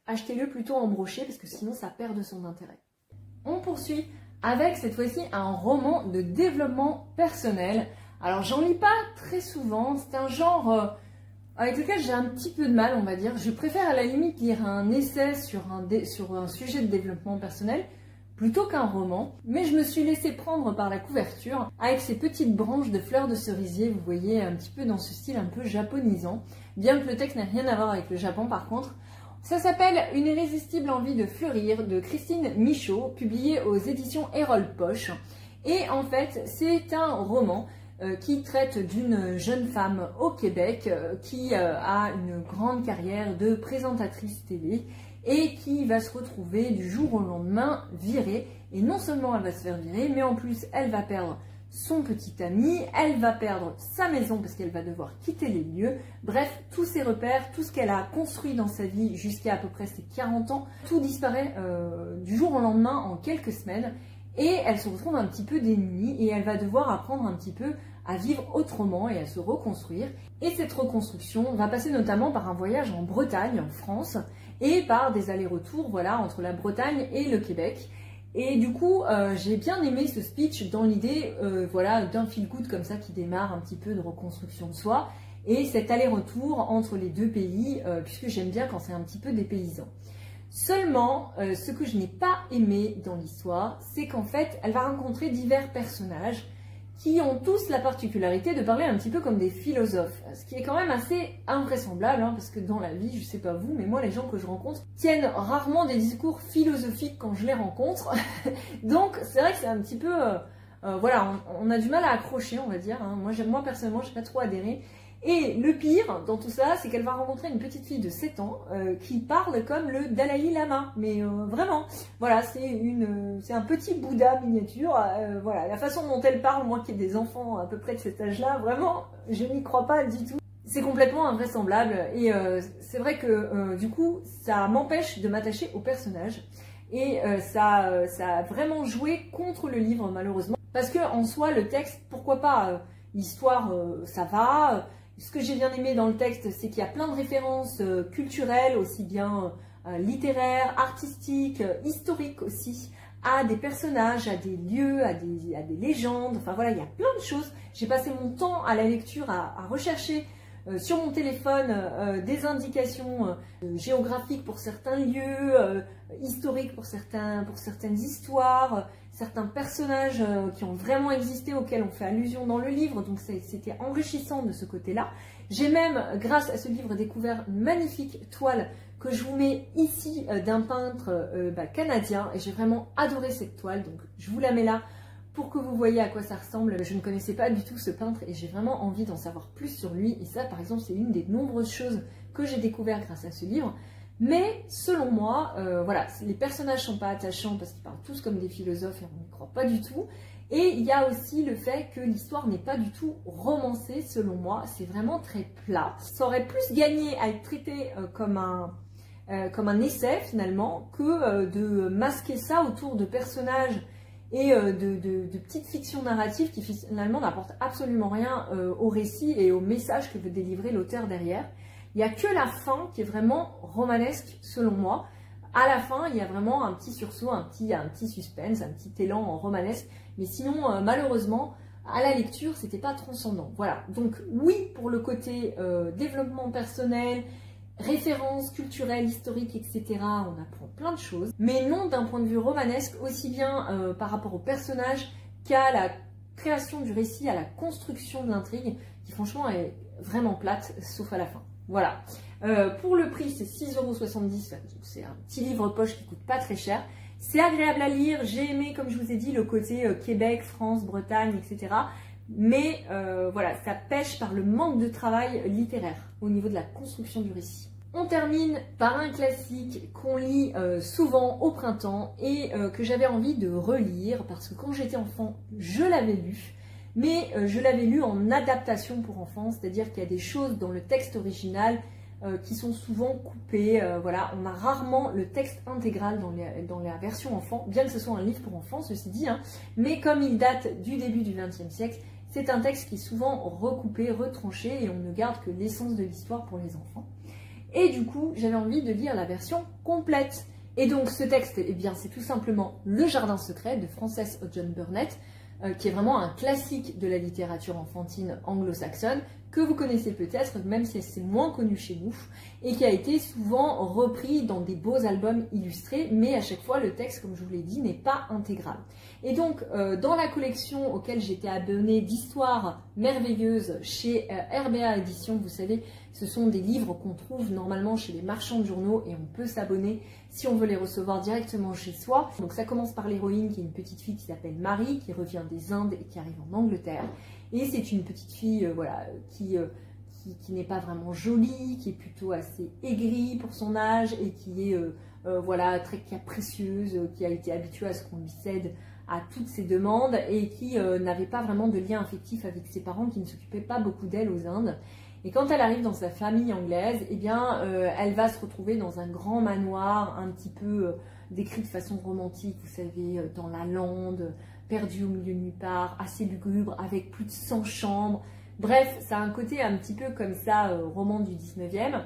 achetez-le plutôt en broché parce que sinon ça perd de son intérêt. On poursuit avec cette fois-ci un roman de développement personnel. Alors j'en lis pas très souvent, c'est un genre avec lequel j'ai un petit peu de mal, on va dire. Je préfère à la limite lire un essai sur un sujet de développement personnel plutôt qu'un roman, mais je me suis laissée prendre par la couverture avec ces petites branches de fleurs de cerisier, vous voyez, un petit peu dans ce style un peu japonisant, bien que le texte n'ait rien à voir avec le Japon par contre. Ça s'appelle Une irrésistible envie de fleurir de Christine Michaud, publié aux éditions Erol Poche. Et en fait, c'est un roman qui traite d'une jeune femme au Québec qui a une grande carrière de présentatrice télé et qui va se retrouver du jour au lendemain virée. Et non seulement elle va se faire virer, mais en plus elle va perdre son petit ami, elle va perdre sa maison parce qu'elle va devoir quitter les lieux. Bref, tous ses repères, tout ce qu'elle a construit dans sa vie jusqu'à peu près ses 40 ans, tout disparaît du jour au lendemain en quelques semaines. Et elle se retrouve un petit peu démunie et elle va devoir apprendre un petit peu à vivre autrement et à se reconstruire. Et cette reconstruction va passer notamment par un voyage en Bretagne, en France, et par des allers-retours voilà, entre la Bretagne et le Québec. Et du coup, j'ai bien aimé ce speech dans l'idée voilà, d'un feel-good comme ça qui démarre un petit peu de reconstruction de soi. Et cet aller-retour entre les deux pays, puisque j'aime bien quand c'est un petit peu dépaysant. Seulement, ce que je n'ai pas aimé dans l'histoire, c'est qu'en fait, elle va rencontrer divers personnages qui ont tous la particularité de parler un petit peu comme des philosophes. Ce qui est quand même assez invraisemblable, hein, parce que dans la vie, je sais pas vous, mais moi, les gens que je rencontre tiennent rarement des discours philosophiques quand je les rencontre. Donc, c'est vrai que c'est un petit peu... voilà, on a du mal à accrocher, on va dire. Hein. Moi, personnellement, je n'ai pas trop adhéré. Et le pire dans tout ça, c'est qu'elle va rencontrer une petite fille de 7 ans qui parle comme le Dalai Lama. Mais vraiment, voilà, c'est un petit Bouddha miniature. Voilà, la façon dont elle parle, moi qui ai des enfants à peu près de cet âge-là, vraiment, je n'y crois pas du tout. C'est complètement invraisemblable. Et c'est vrai que du coup, ça m'empêche de m'attacher au personnage. Et ça a vraiment joué contre le livre, malheureusement. Parce que en soi, le texte, pourquoi pas, l'histoire, ça va. Ce que j'ai bien aimé dans le texte, c'est qu'il y a plein de références culturelles, aussi bien littéraires, artistiques, historiques aussi, à des personnages, à des lieux, à des légendes. Enfin voilà, il y a plein de choses. J'ai passé mon temps à la lecture à rechercher sur mon téléphone des indications géographiques pour certains lieux, historiques pour certaines histoires, certains personnages qui ont vraiment existé, auxquels on fait allusion dans le livre, donc c'était enrichissant de ce côté-là. J'ai même, grâce à ce livre, découvert une magnifique toile que je vous mets ici d'un peintre canadien, et j'ai vraiment adoré cette toile, donc je vous la mets là pour que vous voyez à quoi ça ressemble. Je ne connaissais pas du tout ce peintre et j'ai vraiment envie d'en savoir plus sur lui, et ça par exemple c'est une des nombreuses choses que j'ai découvert grâce à ce livre. Mais selon moi, voilà, les personnages sont pas attachants parce qu'ils parlent tous comme des philosophes et on n'y croit pas du tout. Et il y a aussi le fait que l'histoire n'est pas du tout romancée selon moi, c'est vraiment très plat. Ça aurait plus gagné à être traité comme un essai finalement que de masquer ça autour de personnages et de petites fictions narratives qui finalement n'apportent absolument rien au récit et au message que veut délivrer l'auteur derrière. Il n'y a que la fin qui est vraiment romanesque selon moi. À la fin, il y a vraiment un petit sursaut, un petit suspense, un petit élan romanesque. Mais sinon, malheureusement, à la lecture, c'était pas transcendant. Voilà. Donc oui, pour le côté développement personnel, références culturelles, historiques, etc. On apprend plein de choses. Mais non d'un point de vue romanesque, aussi bien par rapport au personnage qu'à la création du récit, à la construction de l'intrigue, qui franchement est vraiment plate, sauf à la fin. Voilà. Pour le prix, c'est 6,70 €. C'est un petit livre poche qui coûte pas très cher. C'est agréable à lire. J'ai aimé, comme je vous ai dit, le côté Québec, France, Bretagne, etc. Mais voilà, ça pêche par le manque de travail littéraire au niveau de la construction du récit. On termine par un classique qu'on lit souvent au printemps et que j'avais envie de relire parce que quand j'étais enfant, je l'avais lu. Mais je l'avais lu en adaptation pour enfants, c'est-à-dire qu'il y a des choses dans le texte original qui sont souvent coupées. Voilà, on a rarement le texte intégral dans la version enfant, bien que ce soit un livre pour enfants, ceci dit. Hein, mais comme il date du début du XXe siècle, c'est un texte qui est souvent recoupé, retranché, et on ne garde que l'essence de l'histoire pour les enfants. Et du coup, j'avais envie de lire la version complète. Et donc ce texte, eh bien, c'est tout simplement Le Jardin secret de Frances Hodgson Burnett, qui est vraiment un classique de la littérature enfantine anglo-saxonne, que vous connaissez peut-être, même si c'est moins connu chez nous, et qui a été souvent repris dans des beaux albums illustrés, mais à chaque fois le texte, comme je vous l'ai dit, n'est pas intégral. Et donc, dans la collection auquel j'étais abonnée d'histoires merveilleuses chez RBA Éditions, vous savez, ce sont des livres qu'on trouve normalement chez les marchands de journaux et on peut s'abonner si on veut les recevoir directement chez soi. Donc ça commence par l'héroïne qui est une petite fille qui s'appelle Marie, qui revient des Indes et qui arrive en Angleterre. Et c'est une petite fille voilà, qui n'est pas vraiment jolie, qui est plutôt assez aigrie pour son âge et qui est voilà, très capricieuse, qui a été habituée à ce qu'on lui cède à toutes ses demandes et qui n'avait pas vraiment de lien affectif avec ses parents, qui ne s'occupaient pas beaucoup d'elle aux Indes. Et quand elle arrive dans sa famille anglaise, eh bien, elle va se retrouver dans un grand manoir un petit peu décrit de façon romantique, vous savez, dans la lande, perdu au milieu de nulle part, assez lugubre, avec plus de 100 chambres. Bref, ça a un côté un petit peu comme ça, roman du 19e.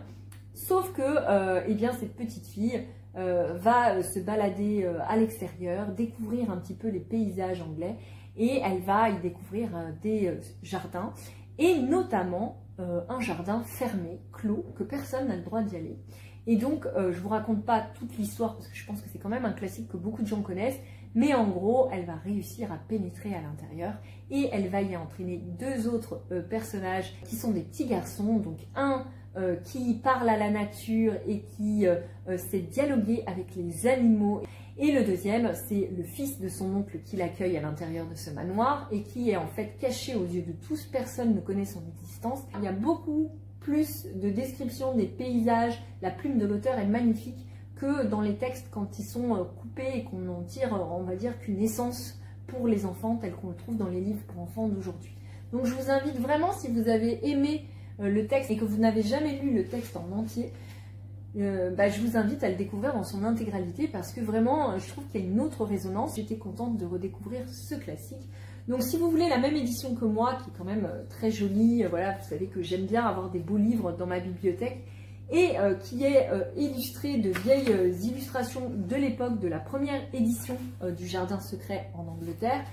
Sauf que, eh bien, cette petite fille va se balader à l'extérieur, découvrir un petit peu les paysages anglais, et elle va y découvrir des jardins, et notamment un jardin fermé, clos, que personne n'a le droit d'y aller. Et donc, je ne vous raconte pas toute l'histoire, parce que je pense que c'est quand même un classique que beaucoup de gens connaissent, mais en gros, elle va réussir à pénétrer à l'intérieur, et elle va y entraîner deux autres personnages qui sont des petits garçons, donc un qui parle à la nature et qui sait dialoguer avec les animaux. Et le deuxième, c'est le fils de son oncle qui l'accueille à l'intérieur de ce manoir et qui est en fait caché aux yeux de tous, personne ne connaît son existence. Il y a beaucoup plus de descriptions des paysages, la plume de l'auteur est magnifique que dans les textes quand ils sont coupés et qu'on en tire, on va dire, qu'une essence pour les enfants tel qu'on le trouve dans les livres pour enfants d'aujourd'hui. Donc je vous invite vraiment, si vous avez aimé le texte et que vous n'avez jamais lu le texte en entier, je vous invite à le découvrir dans son intégralité parce que vraiment je trouve qu'il y a une autre résonance. J'étais contente de redécouvrir ce classique. Donc si vous voulez la même édition que moi, qui est quand même très jolie, voilà, vous savez que j'aime bien avoir des beaux livres dans ma bibliothèque, et qui est illustré de vieilles illustrations de l'époque de la première édition du Jardin secret en Angleterre,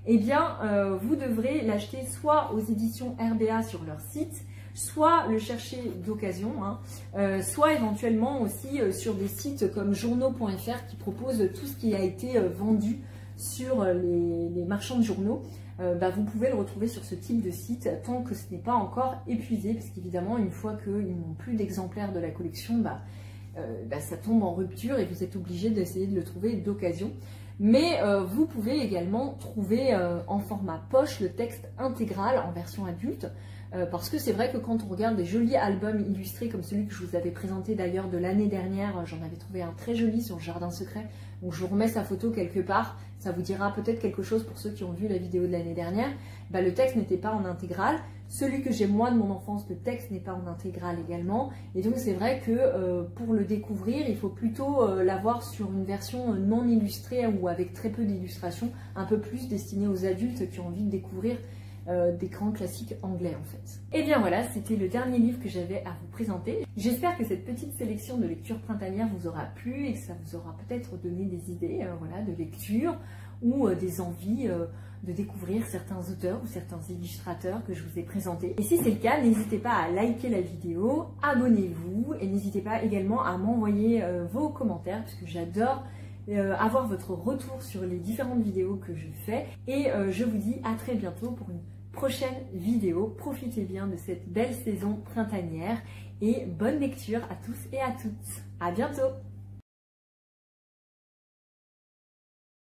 eh bien vous devrez l'acheter soit aux éditions RBA sur leur site, soit le chercher d'occasion, hein, soit éventuellement aussi sur des sites comme journaux.fr qui proposent tout ce qui a été vendu sur les marchands de journaux. Vous pouvez le retrouver sur ce type de site tant que ce n'est pas encore épuisé, parce qu'évidemment une fois qu'ils n'ont plus d'exemplaires de la collection, ça tombe en rupture et vous êtes obligé d'essayer de le trouver d'occasion. Mais vous pouvez également trouver en format poche le texte intégral en version adulte, parce que c'est vrai que quand on regarde des jolis albums illustrés comme celui que je vous avais présenté d'ailleurs de l'année dernière, j'en avais trouvé un très joli sur le Jardin secret, donc je vous remets sa photo quelque part, ça vous dira peut-être quelque chose pour ceux qui ont vu la vidéo de l'année dernière. Le texte n'était pas en intégrale, celui que j'ai moi de mon enfance, le texte n'est pas en intégrale également, et donc c'est vrai que pour le découvrir, il faut plutôt l'avoir sur une version non illustrée ou avec très peu d'illustrations, un peu plus destinée aux adultes qui ont envie de découvrir des grands classiques anglais en fait. Et bien voilà, c'était le dernier livre que j'avais à vous présenter. J'espère que cette petite sélection de lecture printanière vous aura plu et que ça vous aura peut-être donné des idées voilà, de lecture ou des envies de découvrir certains auteurs ou certains illustrateurs que je vous ai présentés. Et si c'est le cas, n'hésitez pas à liker la vidéo, abonnez-vous et n'hésitez pas également à m'envoyer vos commentaires puisque j'adore avoir votre retour sur les différentes vidéos que je fais. Et je vous dis à très bientôt pour une prochaine vidéo. Profitez bien de cette belle saison printanière et bonne lecture à tous et à toutes. À bientôt!